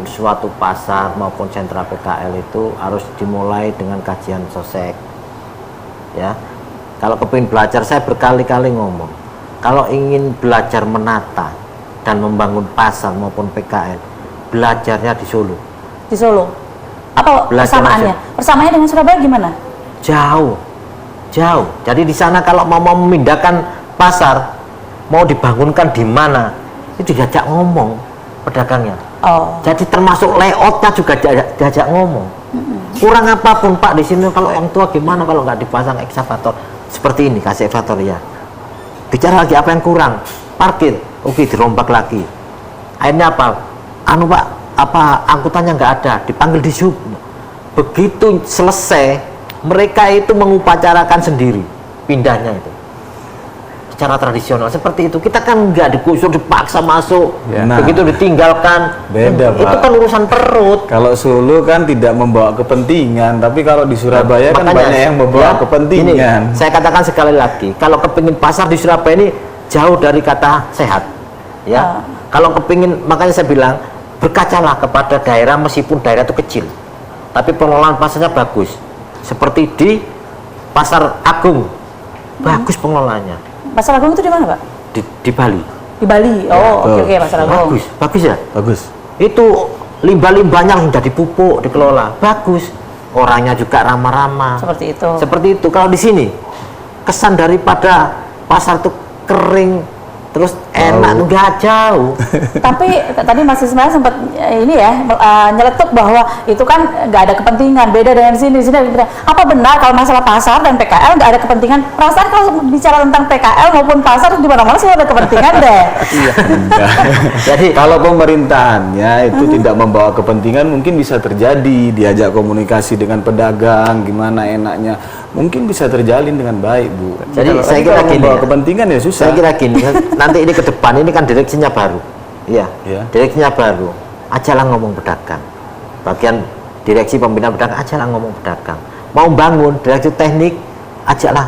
suatu pasar maupun sentra PKL itu harus dimulai dengan kajian sosek. Ya, kalau kepingin belajar, saya berkali-kali ngomong, kalau ingin belajar menata dan membangun pasar maupun PKL, belajarnya di Solo. Di Solo. Apa persamaannya? Persamaannya dengan Surabaya gimana? Jauh. Jadi di sana kalau mau memindahkan pasar, mau dibangunkan di mana, itu diajak ngomong pedagangnya. Jadi termasuk layoutnya juga diajak ngomong. Kurang apapun Pak di sini, kalau yang tua gimana kalau nggak dipasang ekskavator seperti ini, kasih ekskavator ya. Bicara lagi apa yang kurang, parkir, oke dirombak lagi. Akhirnya apa? Pak, apa angkutannya nggak ada, dipanggil di sub. Begitu selesai, mereka itu mengupacarakan sendiri pindahnya itu secara tradisional seperti itu. Kita kan nggak digusur, dipaksa masuk, begitu ditinggalkan. Beda Pak. Itu kan urusan perut. Kalau Solo kan tidak membawa kepentingan, tapi kalau di Surabaya kan banyak yang membawa kepentingan. Ini, saya katakan sekali lagi, kalau kepingin pasar di Surabaya ini jauh dari kata sehat, ya. Kalau kepingin, makanya saya bilang berkacalah kepada daerah meskipun daerah itu kecil, tapi pengelolaan pasarnya bagus. Seperti di Pasar Agung, bagus pengelolaannya. Pasar Agung itu di mana Pak? Di Bali. Di Bali. Oke, Pasar Agung. Bagus ya. Bagus. Itu limbah-limbahnya sudah dipupuk, dikelola, bagus. Orangnya juga ramah-ramah. Seperti itu. Kalau di sini kesan daripada pasar itu kering, terus enak, nggak jauh. Tapi tadi Mas Ismail sempat ini ya nyeletuk bahwa itu kan nggak ada kepentingan, beda dengan sini. Apa benar kalau masalah pasar dan PKL nggak ada kepentingan? Perasaan kalau bicara tentang PKL maupun pasar di mana-mana sih ada kepentingan deh. Iya. Jadi kalau pemerintahannya itu tidak membawa kepentingan, mungkin bisa terjadi diajak komunikasi dengan pedagang, gimana enaknya, mungkin bisa terjalin dengan baik Bu. Jadi saya kira gini, membawa kepentingan ya susah. Saya kira gini, nanti ini ke depan ini kan direksinya baru, iya. Direksinya baru, ajalah ngomong pedagang. Bagian direksi pembinaan pedagang, ajalah ngomong pedagang. Mau bangun direksi teknik, ajaklah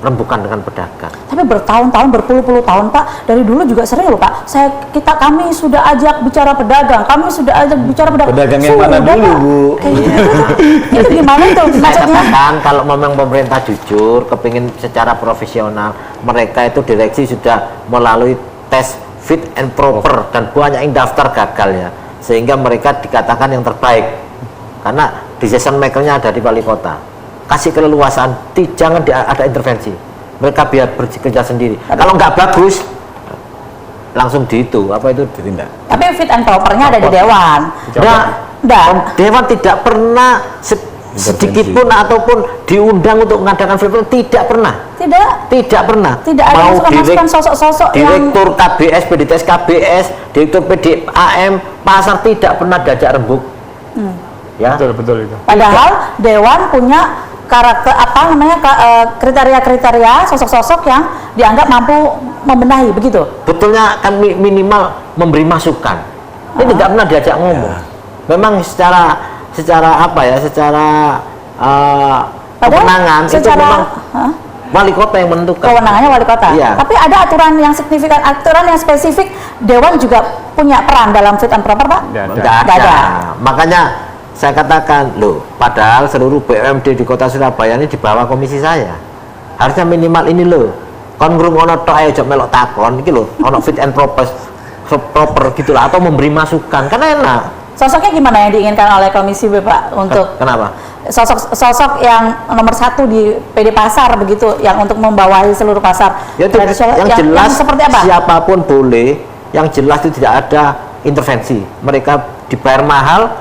rembukan dengan pedagang. Tapi bertahun-tahun, berpuluh-puluh tahun Pak, dari dulu juga sering loh Pak. Kami sudah ajak bicara pedagang, kami sudah ajak bicara pedagang. Pedagang yang mana dulu Pak, Bu? Itu gimana itu Saya katakan kalau memang pemerintah jujur, kepingin secara profesional, mereka itu direksi sudah melalui tes fit and proper dan banyak yang daftar gagal ya. sehingga mereka dikatakan yang terbaik karena decision makernya ada di wali kota. Kasih keleluasaan, jangan ada intervensi, mereka biar bekerja sendiri. Kalau nggak bagus langsung ditindak. Tapi fit and propernya ada di dewan. Dewan tidak pernah sedikit pun ataupun diundang untuk mengadakan fit and proper, tidak pernah. Tidak ada yang suka masukkan sosok-sosok direktur KBS, PDTS KBS, direktur PDAM, pasar tidak pernah diajak rembuk. Ya. Betul itu. Padahal dewan punya karakter kriteria-kriteria sosok-sosok yang dianggap mampu membenahi, begitu. Betulnya kan minimal memberi masukan. Ini tidak pernah diajak ngomong. Memang secara kewenangan itu memang wali kota yang menentukan. Kewenangannya wali kota. Iya. Tapi ada aturan yang signifikan, aturan yang spesifik. Dewan juga punya peran dalam fit and proper, Pak? Nggak ada. Makanya saya katakan, loh, padahal seluruh BUMD di kota Surabaya ini di bawah komisi saya. Harusnya minimal ini loh. Kon ngrungono tok ae aja melok takon iki lho, ono fit and proper gitulah atau memberi masukan. Kan enak. Sosoknya gimana yang diinginkan oleh Komisi B, Pak, untuk kenapa? Sosok yang nomor 1 di PD Pasar begitu, yang untuk membawahi seluruh pasar. Ya, yang jelas yang seperti apa? Siapapun boleh, yang jelas itu tidak ada intervensi. Mereka dibayar mahal,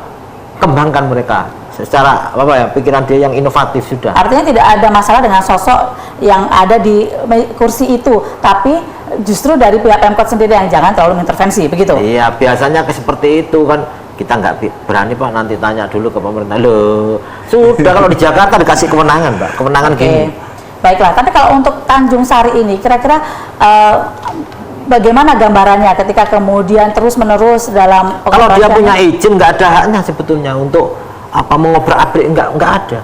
kembangkan mereka secara pikiran dia yang inovatif sudah. Artinya tidak ada masalah dengan sosok yang ada di kursi itu, tapi justru dari pihak Pemkot sendiri yang jangan terlalu mengintervensi, begitu? Iya, biasanya seperti itu kan. Kita nggak berani, Pak, nanti tanya dulu ke pemerintah. Loh, sudah kalau di Jakarta dikasih kewenangan, Pak, kewenangan gini. Baiklah, tapi kalau untuk Tanjung Sari ini kira-kira bagaimana gambarannya ketika kemudian terus-menerus dalam kalau dia punya izin nggak ada haknya sebetulnya untuk mengobrak-abrik, nggak ada.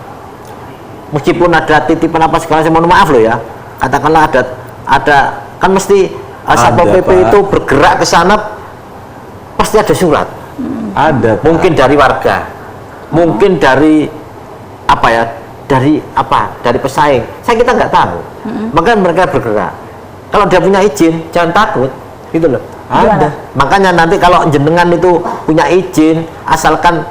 Meskipun ada titipan apa segala, saya mohon maaf loh ya, katakanlah ada kan mesti Satpol PP itu bergerak ke sana pasti ada surat. Ada, mungkin dari warga, mungkin dari dari pesaing. Kita nggak tahu. Makanya mereka bergerak. Kalau dia punya izin, jangan takut, gitu loh. Ada. Makanya nanti kalau jenengan itu punya izin, asalkan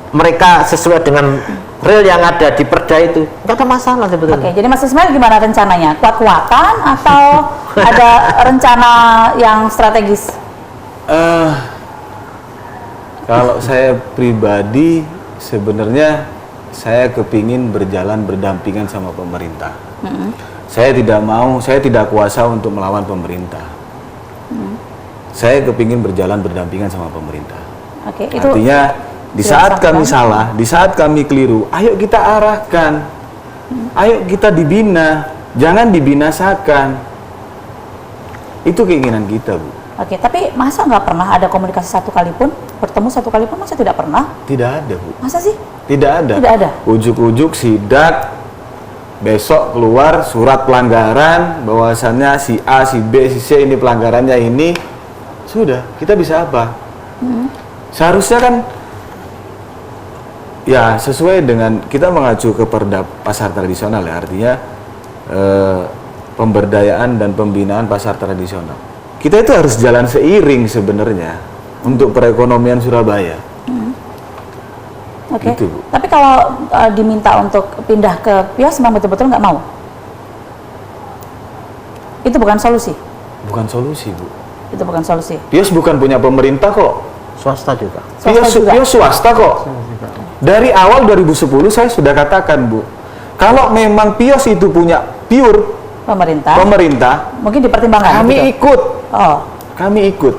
mereka sesuai dengan real yang ada di perda itu, nggak ada masalah sebetulnya. Oke, jadi Mas Ismail gimana rencananya? Kuat-kuatan atau ada rencana yang strategis? Kalau saya pribadi sebenarnya saya kepingin berjalan berdampingan sama pemerintah. Saya tidak kuasa untuk melawan pemerintah. Saya kepingin berjalan berdampingan sama pemerintah. Oke, itu artinya di saat kami salah, di saat kami keliru, ayo kita arahkan, ayo kita dibina, jangan dibinasakan. Itu keinginan kita, Bu. Oke, tapi masa nggak pernah ada komunikasi bertemu satu kali pun masa tidak pernah? Tidak ada, Bu. Masa sih? Tidak ada. Tidak ada. Ujuk-ujuk sidak, besok keluar surat pelanggaran, bahwasannya si A, si B, si C ini pelanggarannya ini, sudah, kita bisa apa? Seharusnya kan, ya sesuai dengan kita mengacu ke perda pasar tradisional ya, artinya pemberdayaan dan pembinaan pasar tradisional. Kita itu harus jalan seiring sebenarnya untuk perekonomian Surabaya. Oke. Gitu, Bu. Tapi kalau diminta untuk pindah ke kios, memang betul-betul nggak mau? Itu bukan solusi? Bukan solusi, Bu. Itu bukan solusi? Kios bukan punya pemerintah kok. Swasta juga. Kios swasta kok. Dari awal 2010 saya sudah katakan, Bu, kalau memang Pios itu punya pure pemerintah, mungkin dipertimbangkan. Kami betul? ikut. Oh. Kami ikut.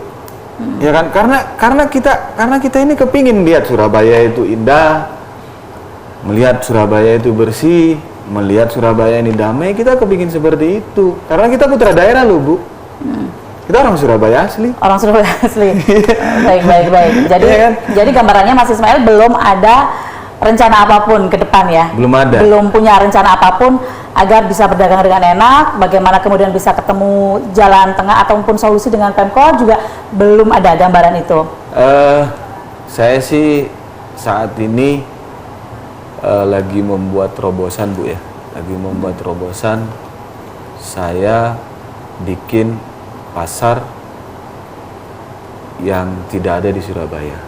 Ya kan? Karena kita ini kepingin lihat Surabaya itu indah, melihat Surabaya itu bersih, melihat Surabaya ini damai, kita kepingin seperti itu. Karena kita putra daerah loh, Bu. Kita orang Surabaya asli. Orang Surabaya asli. Baik. Jadi, ya kan? jadi gambarannya Mas Ismail belum ada rencana apapun ke depan ya? Belum ada. Belum punya rencana apapun agar bisa berdagang dengan enak, bagaimana kemudian bisa ketemu jalan tengah ataupun solusi dengan Pemkot juga belum ada gambaran itu? Saya sih saat ini lagi membuat terobosan, Bu ya. Lagi membuat terobosan, saya bikin pasar yang tidak ada di Surabaya.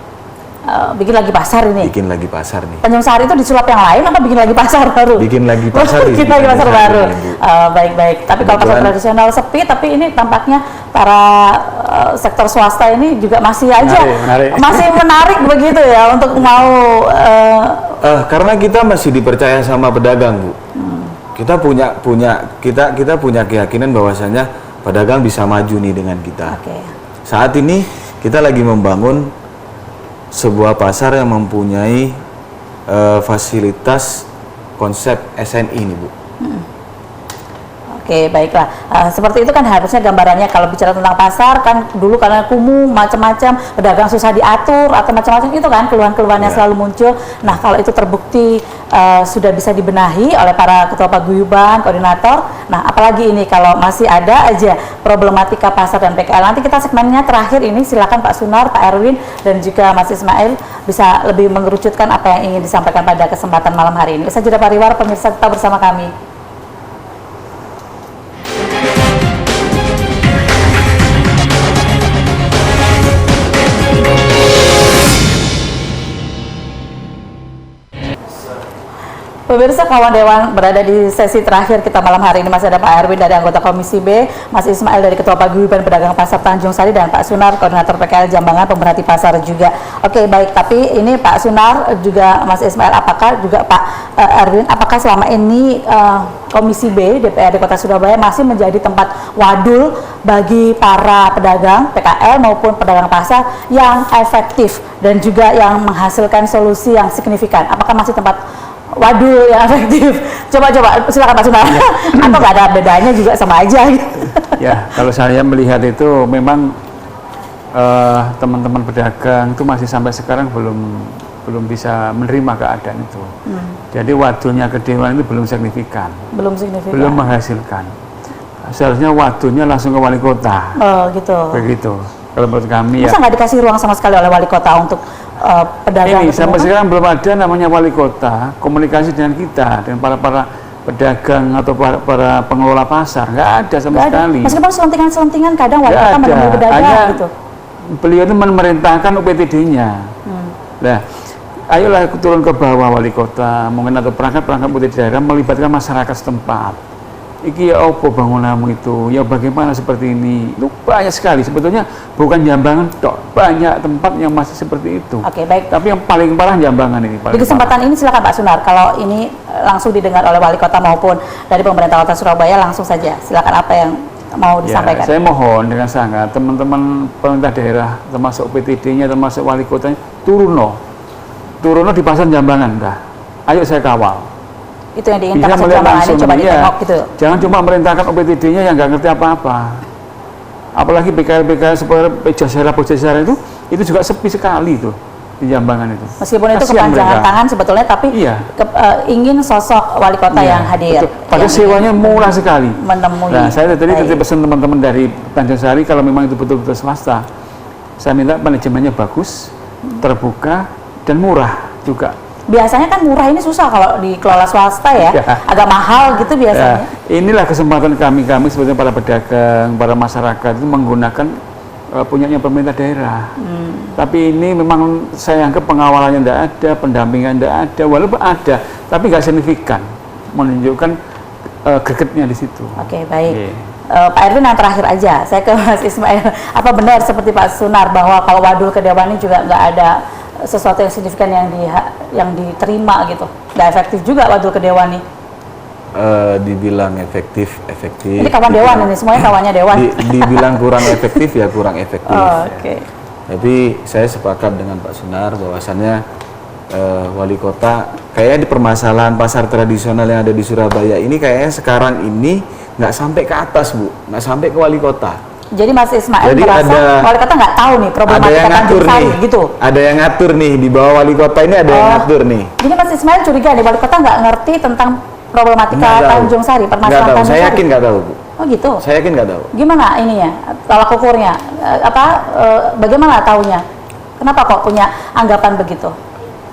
bikin lagi pasar ini. Bikin lagi pasar nih. Tanjung Sari itu disulap yang lain apa bikin lagi pasar baru? Bikin lagi pasar. Bikin lagi pasar baru. Ibu. Baik-baik. Tapi kalau pasar tradisional sepi, tapi ini tampaknya para sektor swasta ini juga masih aja menarik. masih menarik begitu ya untuk mau Karena kita masih dipercaya sama pedagang, Bu. Kita punya keyakinan bahwasanya pedagang bisa maju nih dengan kita. Oke. Saat ini kita lagi membangun sebuah pasar yang mempunyai fasilitas konsep SNI nih, Bu. Oke, baiklah. Seperti itu kan harusnya gambarannya kalau bicara tentang pasar kan dulu karena kumuh macam-macam, pedagang susah diatur atau macam-macam itu kan keluhan-keluhan yang selalu muncul. Nah, kalau itu terbukti sudah bisa dibenahi oleh para ketua paguyuban, koordinator. Nah, apalagi ini kalau masih ada aja problematika pasar dan PKL. Nanti kita segmennya terakhir ini silakan Pak Sunar, Pak Erwin dan juga Mas Ismail bisa lebih mengerucutkan apa yang ingin disampaikan pada kesempatan malam hari ini. Usaha jeda pariwara, pemirsa tetap bersama kami. Pemirsa, kawan Dewan, berada di sesi terakhir kita malam hari ini. Masih ada Pak Erwin dari anggota Komisi B, Mas Ismail dari Ketua Paguyuban Pedagang Pasar Tanjung Sari, dan Pak Sunar, Koordinator PKL Jambangan, pemerhati pasar juga. Oke, baik, tapi ini Pak Sunar juga Mas Ismail, apakah juga Pak Erwin, apakah selama ini Komisi B DPRD Kota Surabaya masih menjadi tempat wadul bagi para pedagang PKL maupun pedagang pasar yang efektif dan juga yang menghasilkan solusi yang signifikan? Apakah masih tempat wadul yang efektif? Coba silakan Pak Sunar. Atau nggak ada bedanya juga sama aja? Ya, kalau saya melihat itu memang teman-teman pedagang itu masih sampai sekarang belum bisa menerima keadaan itu. Jadi wadulnya ke Dewan itu belum signifikan. Belum menghasilkan. Seharusnya wadulnya langsung ke wali kota. Oh gitu. Begitu. Kalau menurut kami masa nggak dikasih ruang sama sekali oleh wali kota untuk pedagang? Ini sampai sekarang belum ada namanya wali kota komunikasi dengan kita, dengan para pedagang atau para pengelola pasar. Nggak ada sama sekali. Meskipun selentingan kadang wali kota menemui pedagang gitu. Beliau itu memerintahkan UPTD-nya. Nah, ayolah turun ke bawah wali kota, mungkin atau perangkat-perangkat UPTD daerah melibatkan masyarakat setempat. Iki ya opo bangunanmu itu, ya bagaimana seperti ini. Itu banyak sekali, sebetulnya bukan Jambangan tok, banyak tempat yang masih seperti itu. Oke, baik. Tapi yang paling parah Jambangan ini. Di kesempatan ini silakan Pak Sunar, kalau ini langsung didengar oleh wali kota maupun dari pemerintah Kota Surabaya, langsung saja silakan apa yang mau disampaikan. Saya mohon dengan sangat teman-teman pemerintah daerah, termasuk PTD-nya, termasuk wali kotanya, turuno di pasar Jambangan dah. Ayo saya kawal. Itu yang diinginkan Jambangan ini, coba ditengok gitu. Jangan cuma merintahkan OPTD-nya yang nggak ngerti apa-apa. Apalagi BKL seperti Pejasera itu juga sepi sekali tuh di Jambangan itu. Meskipun itu kepanjangan tangan sebetulnya, tapi ingin sosok wali kota yang hadir. Pada sewanya murah sekali. Menemui. Nah, saya tadi pesan teman-teman dari Tanjung Sari, kalau memang itu betul-betul swasta, saya minta manajemennya bagus, terbuka, dan murah juga. Biasanya kan murah ini susah kalau dikelola swasta ya, agak mahal gitu biasanya. Inilah kesempatan kami sebetulnya para pedagang, para masyarakat itu menggunakan punyanya pemerintah daerah. Tapi ini memang saya anggap pengawalannya tidak ada, pendampingan tidak ada, walaupun ada, tapi nggak signifikan menunjukkan gregetnya di situ. Oke, baik. Pak Erwin yang terakhir aja, saya ke Mas Ismail. Apa benar seperti Pak Sunar bahwa kalau wadul ke Dewan ini juga nggak ada sesuatu yang signifikan yang diterima gitu, nggak efektif juga wadul ke Dewan nih? Dibilang efektif. Ini kawan Dewan ini, semuanya kawannya Dewan. Dibilang kurang efektif ya kurang efektif. Oke. Tapi saya sepakat dengan Pak Sunar bahwasannya wali kota kayaknya di permasalahan pasar tradisional yang ada di Surabaya ini kayaknya sekarang ini nggak sampai ke atas, Bu, nggak sampai ke wali kota. Jadi Mas Ismail merasa wali kota nggak tahu nih problematika Tanjung Sari gitu. Ada yang ngatur nih di bawah wali kota ini, ada yang ngatur nih. Jadi Mas Ismail curiga nih wali kota nggak ngerti tentang problematika Tanjung Sari, permasalahan Tanjung Sari. Saya yakin nggak tahu, Bu. Oh gitu. Saya yakin nggak tahu. Gimana ininya? Tolak ukurnya? Bagaimana taunya? Kenapa kok punya anggapan begitu?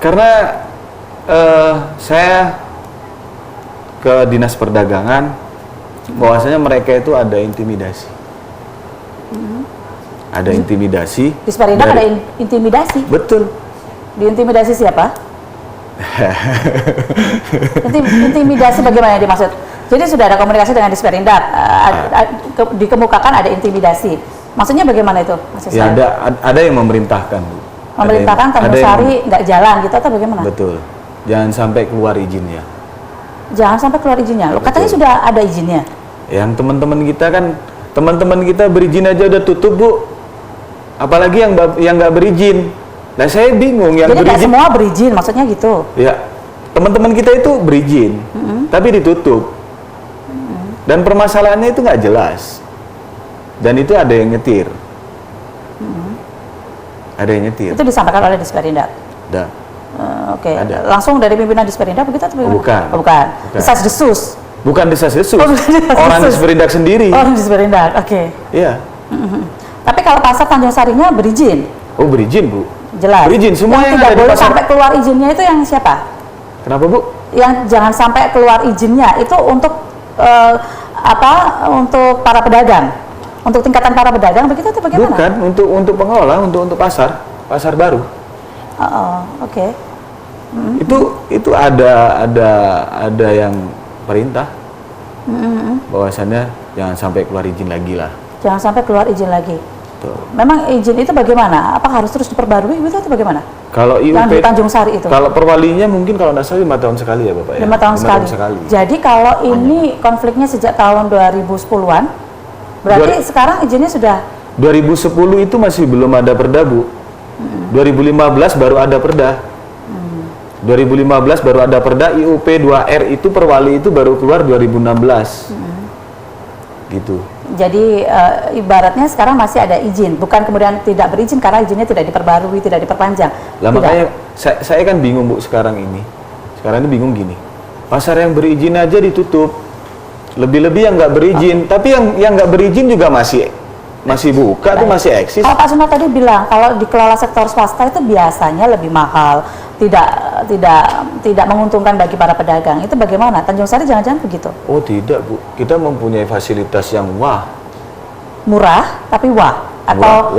Karena saya ke Dinas Perdagangan, bahwasanya mereka itu ada intimidasi. Ada intimidasi. Di Sperindak ada intimidasi? Betul. Diintimidasi siapa? Intimidasi bagaimana yang dimaksud? Jadi sudah ada komunikasi dengan Disperindak, dikemukakan ada intimidasi. Maksudnya bagaimana itu? Ya ada yang memerintahkan, Bu. Memerintahkan Tanjung Sari nggak jalan gitu atau bagaimana? Betul. Jangan sampai keluar izinnya. Jangan sampai keluar izinnya. Loh, katanya sudah ada izinnya. Yang teman-teman kita berizin aja udah tutup, Bu. Apalagi yang nggak berizin. Nah, saya bingung yang jadi nggak berizin. semua berizin, maksudnya gitu. Ya, teman-teman kita itu berizin, tapi ditutup. Dan permasalahannya itu nggak jelas. Dan itu ada yang nyetir. Ada yang nyetir. Itu disampaikan oleh Disperindak. Ada. Oke. Ada. Langsung dari pimpinan Disperindak begitu atau bagaimana? Bukan. Bukan. Desas-desus. Bukan desas-desus. Oh, bukan desas-desus. Orang Disperindak sendiri. Orang Disperindak. Oke. Iya. Tapi kalau pasar Tanjung Sarinya berizin. Oh, berizin, Bu. Jelas. Berizin. Semua yang tidak ada di boleh pasar. sampai keluar izinnya itu yang siapa? Kenapa, Bu? Yang jangan sampai keluar izinnya itu untuk untuk para pedagang, untuk tingkatan para pedagang begitu atau bagaimana? Bukan, untuk pengelola, untuk pasar baru. Oke. Itu ada yang perintah. Bahwasannya jangan sampai keluar izin lagi lah. Jangan sampai keluar izin lagi. Tuh. Memang izin itu bagaimana? Apakah harus terus diperbarui gitu atau bagaimana? Kalau IUP Yang di Tanjung Sari itu. Kalau perwalinya mungkin kalau nggak salah 5 tahun sekali ya, Bapak ya. 5 tahun sekali. Jadi kalau ini konfliknya sejak tahun 2010-an, berarti sekarang izinnya sudah 2010 itu masih belum ada perda, Bu. 2015 baru ada perda. 2015 baru ada perda. IUP 2R itu perwali itu baru keluar 2016. Gitu. Jadi ibaratnya sekarang masih ada izin, bukan kemudian tidak berizin karena izinnya tidak diperbarui, tidak diperpanjang. Lah makanya saya kan bingung, Bu, sekarang ini. Sekarang ini bingung gini. Pasar yang berizin aja ditutup. Lebih-lebih yang nggak berizin, tapi yang nggak berizin juga masih buka tuh, masih eksis. Kalau Pak Sunar tadi bilang kalau dikelola sektor swasta itu biasanya lebih mahal, tidak menguntungkan bagi para pedagang. Itu bagaimana? Tanjung Sari jangan-jangan begitu? Oh tidak, Bu, kita mempunyai fasilitas yang Murah tapi wah, atau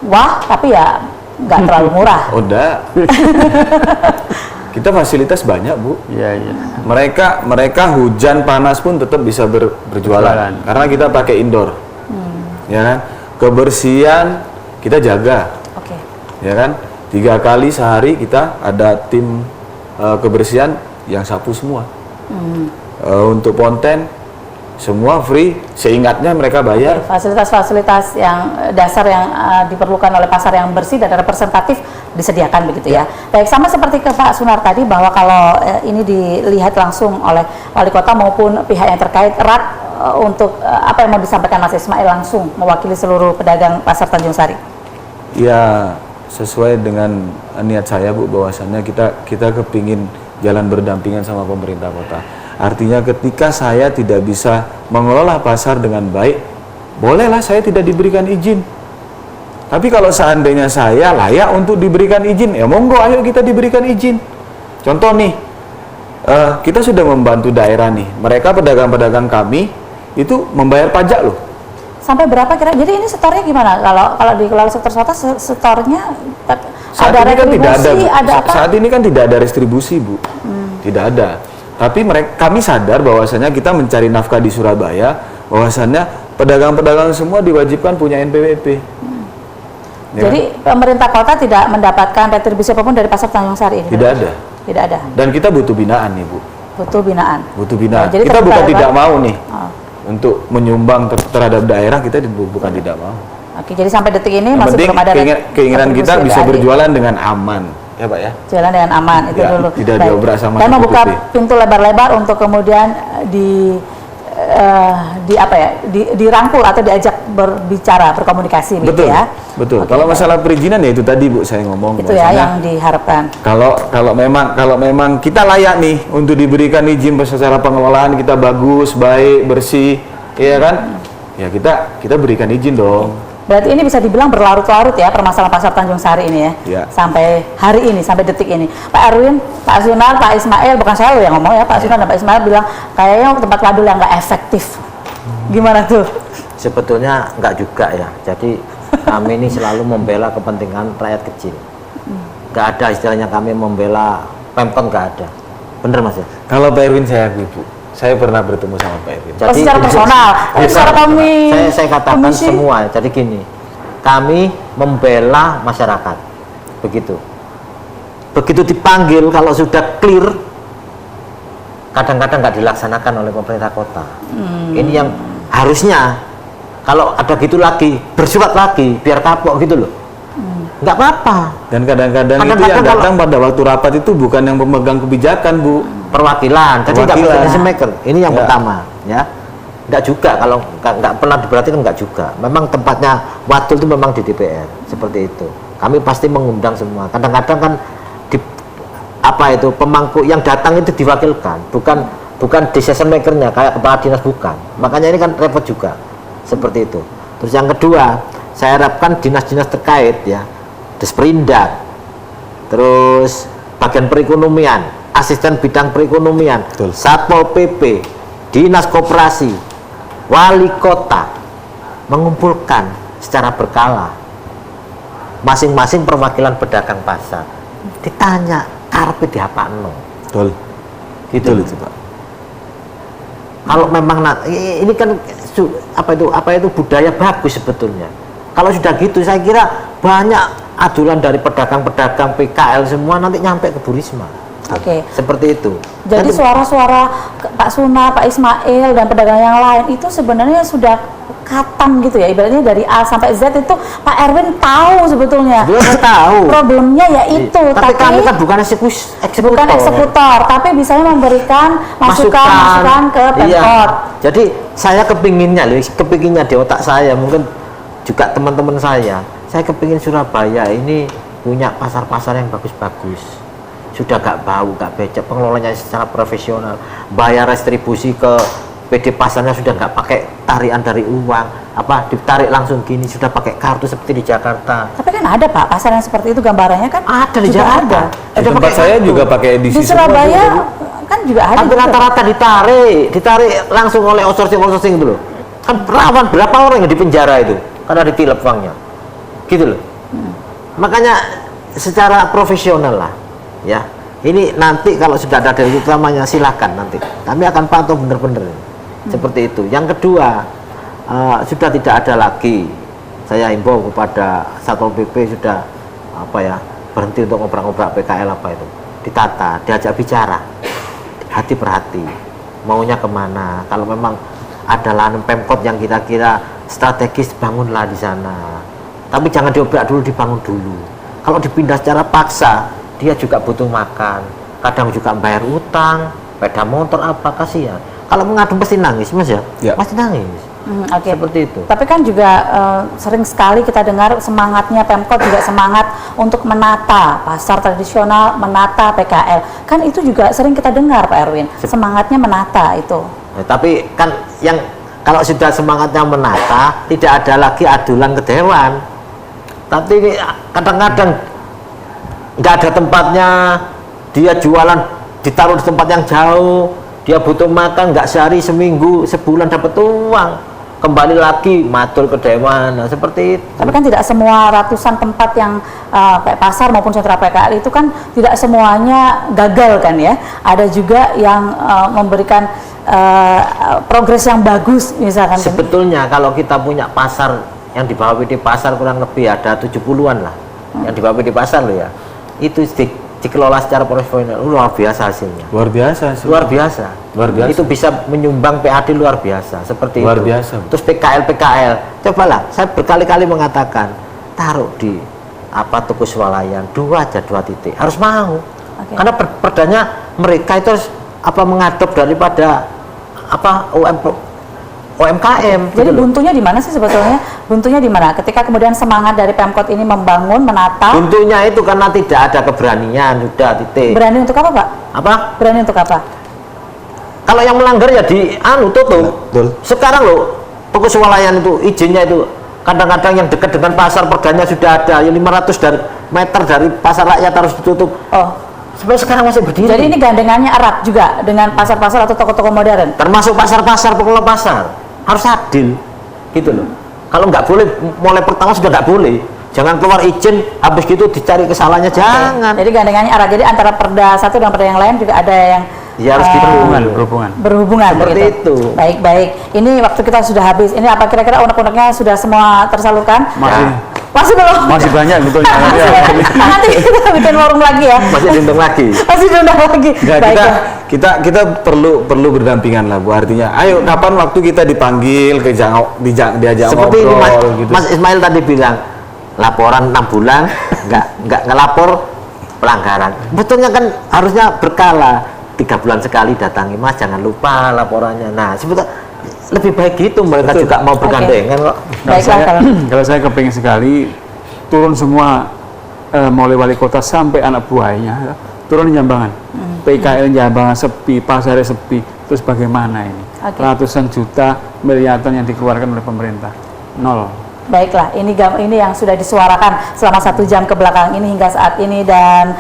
wah tapi ya nggak terlalu murah. Oh enggak. Kita fasilitas banyak, Bu. Iya. Mereka hujan panas pun tetap bisa berjualan karena kita pakai indoor. Ya kan? Kebersihan kita jaga. Oke. Ya kan? 3 kali sehari kita ada tim kebersihan yang sapu semua. Untuk ponten semua free, seingatnya mereka bayar. Fasilitas-fasilitas yang dasar yang diperlukan oleh pasar yang bersih dan representatif disediakan begitu ya. Baik, sama seperti ke Pak Sunar tadi bahwa kalau ini dilihat langsung oleh wali kota maupun pihak yang terkait erat untuk apa yang mau disampaikan Mas Ismail langsung mewakili seluruh pedagang pasar Tanjung Sari. Ya, sesuai dengan niat saya, Bu, bahwasannya kita kepingin jalan berdampingan sama pemerintah kota. Artinya ketika saya tidak bisa mengelola pasar dengan baik, bolehlah saya tidak diberikan izin. Tapi kalau seandainya saya layak untuk diberikan izin, ya monggo ayo kita diberikan izin. Contoh nih, kita sudah membantu daerah nih. Mereka pedagang-pedagang kami itu membayar pajak loh. Sampai berapa kira? Jadi ini setornya gimana? Kalau dikelola sektor swasta setornya saat ada ini kan tidak ada, Bu. ada apa? Saat ini kan tidak ada restribusi, Bu. Tidak ada. Tapi kami sadar bahwasanya kita mencari nafkah di Surabaya, bahwasannya pedagang-pedagang semua diwajibkan punya NPWP. Ya. Jadi pemerintah kota tidak mendapatkan retribusi apapun dari pasar Tanjung Sari ini? Tidak ada. Tidak ada. Dan kita butuh binaan nih, Bu. Butuh binaan. Butuh binaan. Nah, jadi kita bukan tidak apa? mau nih untuk menyumbang terhadap daerah, kita bukan tidak mau. Oke, jadi sampai detik ini Yang masih penting belum ada keinginan kita retribusi bisa dari berjualan dengan aman, ya Pak ya. Jalan dengan aman itu Ya, dulu. tidak Baik. diobrak sama Dan membuka putih. pintu lebar-lebar untuk kemudian dirangkul atau diajak berbicara, berkomunikasi gitu Betul, ya. betul. Oke, Kalau baik. masalah perizinan ya itu tadi, Bu, saya ngomong. Itu ya bahwasanya yang diharapkan. Kalau memang kita layak nih untuk diberikan izin secara pengelolaan kita bagus, baik, bersih, ya kan? Ya kita berikan izin dong. Berarti ini bisa dibilang berlarut-larut ya permasalahan pasar Tanjung Sari ini ya. Ya. Sampai hari ini, sampai detik ini. Pak Erwin, Pak Sunar, Pak Ismail, bukan saya loh yang ngomong ya, Pak Sunar dan Pak Ismail bilang kayaknya tempat wadul yang nggak efektif. Gimana tuh? Sebetulnya enggak juga ya. Jadi kami ini selalu membela kepentingan rakyat kecil. nggak ada istilahnya kami membela Pemkot, nggak ada. Bener Mas ya? Kalau Pak Erwin saya akui Bu, saya pernah bertemu sama Pak Erwin. Oh, secara personal. Bukan. Secara kami Saya katakan komisi. semua. Jadi gini, kami membela masyarakat. Begitu. Begitu dipanggil kalau sudah clear, kadang-kadang nggak dilaksanakan oleh pemerintah kota. Ini yang harusnya kalau ada gitu lagi bersurat lagi biar kapok gitu loh. Nggak apa-apa. Dan kadang-kadang itu Kadang-kadang yang datang kalau- pada waktu rapat itu bukan yang pemegang kebijakan Bu. Perwakilan, jadi nggak Perwakilan. decision maker. Ini yang Ya. pertama, ya. Nggak juga kalau nggak pernah diperhatikan, nggak juga. Memang tempatnya wadul itu memang di DPR seperti itu. Kami pasti mengundang semua. Kadang-kadang kan di apa itu pemangku yang datang itu diwakilkan, bukan decision makernya kayak kepala dinas, bukan. Makanya ini kan repot juga seperti itu. Terus yang kedua, saya harapkan dinas-dinas terkait ya, Desperindak, terus bagian perekonomian, asisten bidang perekonomian, Betul. Satpol PP, dinas koperasi, wali kota mengumpulkan secara berkala masing-masing perwakilan pedagang pasar, ditanya karpe diapakno. Betul. Gitu. Betul itu Pak. Kalau memang ini kan apa itu budaya bagus sebetulnya. Kalau sudah gitu saya kira banyak adulan dari pedagang-pedagang PKL semua nanti nyampe ke Bu Risma. Oke. Seperti itu. Jadi Nanti- suara-suara Pak Suna, Pak Ismail dan pedagang yang lain itu sebenarnya sudah katam gitu ya, ibaratnya dari A sampai Z itu Pak Erwin tahu sebetulnya. Beliau kan tahu. Problemnya ya itu, tapi kami kan bukan eksekutor. bukan eksekutor, tapi misalnya memberikan masukan ke Pemkot. Iya. Jadi saya kepinginnya di otak saya, mungkin juga teman-teman saya kepingin Surabaya ini punya pasar-pasar yang bagus-bagus. Sudah gak bau, gak becek, pengelolanya secara profesional, bayar restribusi ke PD pasarnya sudah nggak pakai tarian dari uang, ditarik langsung gini, sudah pakai kartu seperti di Jakarta. Tapi kan ada Pak pasar yang seperti itu, gambarannya kan Ada di juga Jakarta. ada. Di tempat saya juga pakai edisi Di semua, Surabaya Bu. kan juga ada. Hampir gitu. rata-rata ditarik langsung oleh outsourcing itu loh. Kan rawan berapa orang yang dipenjara itu karena ditilep uangnya, gitu loh. Makanya secara profesional lah, ya. Ini nanti kalau sudah ada dari utamanya silakan nanti kami akan pantau bener-bener seperti itu. Yang kedua, sudah tidak ada lagi. Saya himbau kepada Satpol PP sudah berhenti untuk ngobrak-ngobrak PKL itu. Ditata, diajak bicara, hati per hati, maunya kemana. Kalau memang ada lahan Pemkot yang kira-kira strategis, bangunlah di sana. Tapi jangan diobrak dulu, dibangun dulu. Kalau dipindah secara paksa, dia juga butuh makan. Kadang juga bayar utang, sepeda motor kasihan. Kalau mengadu pasti nangis, Mas ya? Ya. Pasti nangis. Oke. Seperti itu. Tapi kan juga sering sekali kita dengar semangatnya Pemkot juga semangat untuk menata pasar tradisional, menata PKL. Kan itu juga sering kita dengar Pak Erwin, semangatnya menata itu. Ya, tapi kan yang kalau sudah semangatnya menata, tidak ada lagi adulan ke dewan. Tapi kadang-kadang nggak ada tempatnya, dia jualan ditaruh di tempat yang jauh, dia butuh makan nggak sehari, seminggu, sebulan dapat uang, kembali lagi matul ke dewan. Nah, seperti itu. Tapi kan tidak semua ratusan tempat yang kayak pasar maupun sentra PKL itu kan tidak semuanya gagal kan ya. Ada juga yang memberikan progres yang bagus misalkan. Sebetulnya kalau kita punya pasar yang di bawah PD pasar kurang lebih ada 70-an lah, yang di bawah PD pasar loh ya, itu dikelola secara profesional, luar biasa hasilnya. Luar biasa sih. Luar biasa. Luar biasa. Itu bisa menyumbang PAD luar biasa seperti Luar itu. biasa. Terus PKL, cobalah, saya berkali-kali mengatakan taruh di toko swalayan 2 aja 2 titik, harus mau. Oke. Karena perdanya mereka itu harus mengadop daripada UMKM. Jadi gitu loh. buntunya di mana sih sebetulnya? Buntunya di mana? Ketika kemudian semangat dari Pemkot ini membangun, menata, Buntunya itu karena tidak ada keberanian, sudah titik. berani untuk apa Pak? Apa? Berani untuk apa? Kalau yang melanggar ya tutup. Betul. Sekarang loh, toko swalayan itu izinnya itu kadang-kadang yang dekat dengan pasar perdanya sudah ada, ya 500 meter dari pasar rakyat harus ditutup. Oh, Sampai sekarang masih berdiri. jadi ini gandengannya erat juga dengan pasar-pasar atau toko-toko modern. Termasuk pasar-pasar, pengelola pasar harus adil, gitu loh. Kalau nggak boleh, mulai pertama sudah nggak boleh. Jangan keluar izin, habis gitu dicari kesalahannya, jangan. Jadi gandengannya arah. Jadi antara perda satu dan perda yang lain juga ada yang Ya harus berhubungan seperti begitu. itu. Baik. Ini waktu kita sudah habis. Ini apa kira-kira unek-uneknya sudah semua tersalurkan? Masih belum? Masih banyak betulnya. Nanti kita bikin warung lagi ya. Masih diundang lagi. Masih diundang lagi. Enggak, kita perlu berdampingan lah Bu. Artinya, ayo kapan waktu kita dipanggil diajak Seperti ngobrol gitu. Mas Ismail tadi bilang, laporan 6 bulan nggak ngelapor pelanggaran. Betulnya kan harusnya berkala, 3 bulan sekali datangi, Mas jangan lupa laporannya. Nah sebetulnya lebih baik gitu, mereka juga mau bergandengan kok. Kalau saya kepingin sekali turun semua mulai wali kota sampai anak buahnya turun di Jambangan. PKL Jambangan sepi, pasarnya sepi, terus bagaimana ini? Ratusan juta, miliaran yang dikeluarkan oleh pemerintah, nol. Baiklah, ini yang sudah disuarakan selama 1 jam ke belakang ini hingga saat ini, dan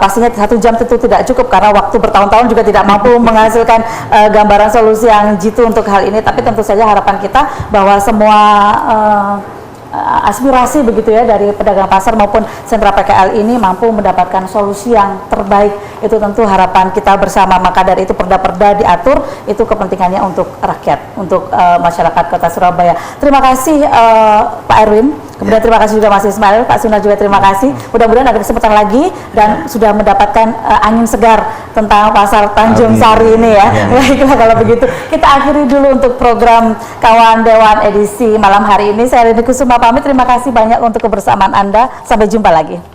pastinya 1 jam tentu tidak cukup karena waktu bertahun-tahun juga tidak mampu menghasilkan gambaran solusi yang jitu untuk hal ini. Tapi tentu saja harapan kita bahwa semua aspirasi begitu ya dari pedagang pasar maupun sentra PKL ini mampu mendapatkan solusi yang terbaik. Itu tentu harapan kita bersama. Maka dari itu perda-perda diatur, itu kepentingannya untuk rakyat, untuk masyarakat Kota Surabaya. Terima kasih Pak Erwin. Kemudian terima kasih juga Mas Ismail, Pak Sunar juga terima kasih. Mudah-mudahan ada kesempatan lagi dan sudah mendapatkan angin segar tentang pasar Tanjung Sari ini ya. Baiklah kalau begitu kita akhiri dulu untuk program Kawan Dewan edisi malam hari ini. Saya Rini Kusuma pamit, terima kasih banyak untuk kebersamaan Anda. Sampai jumpa lagi.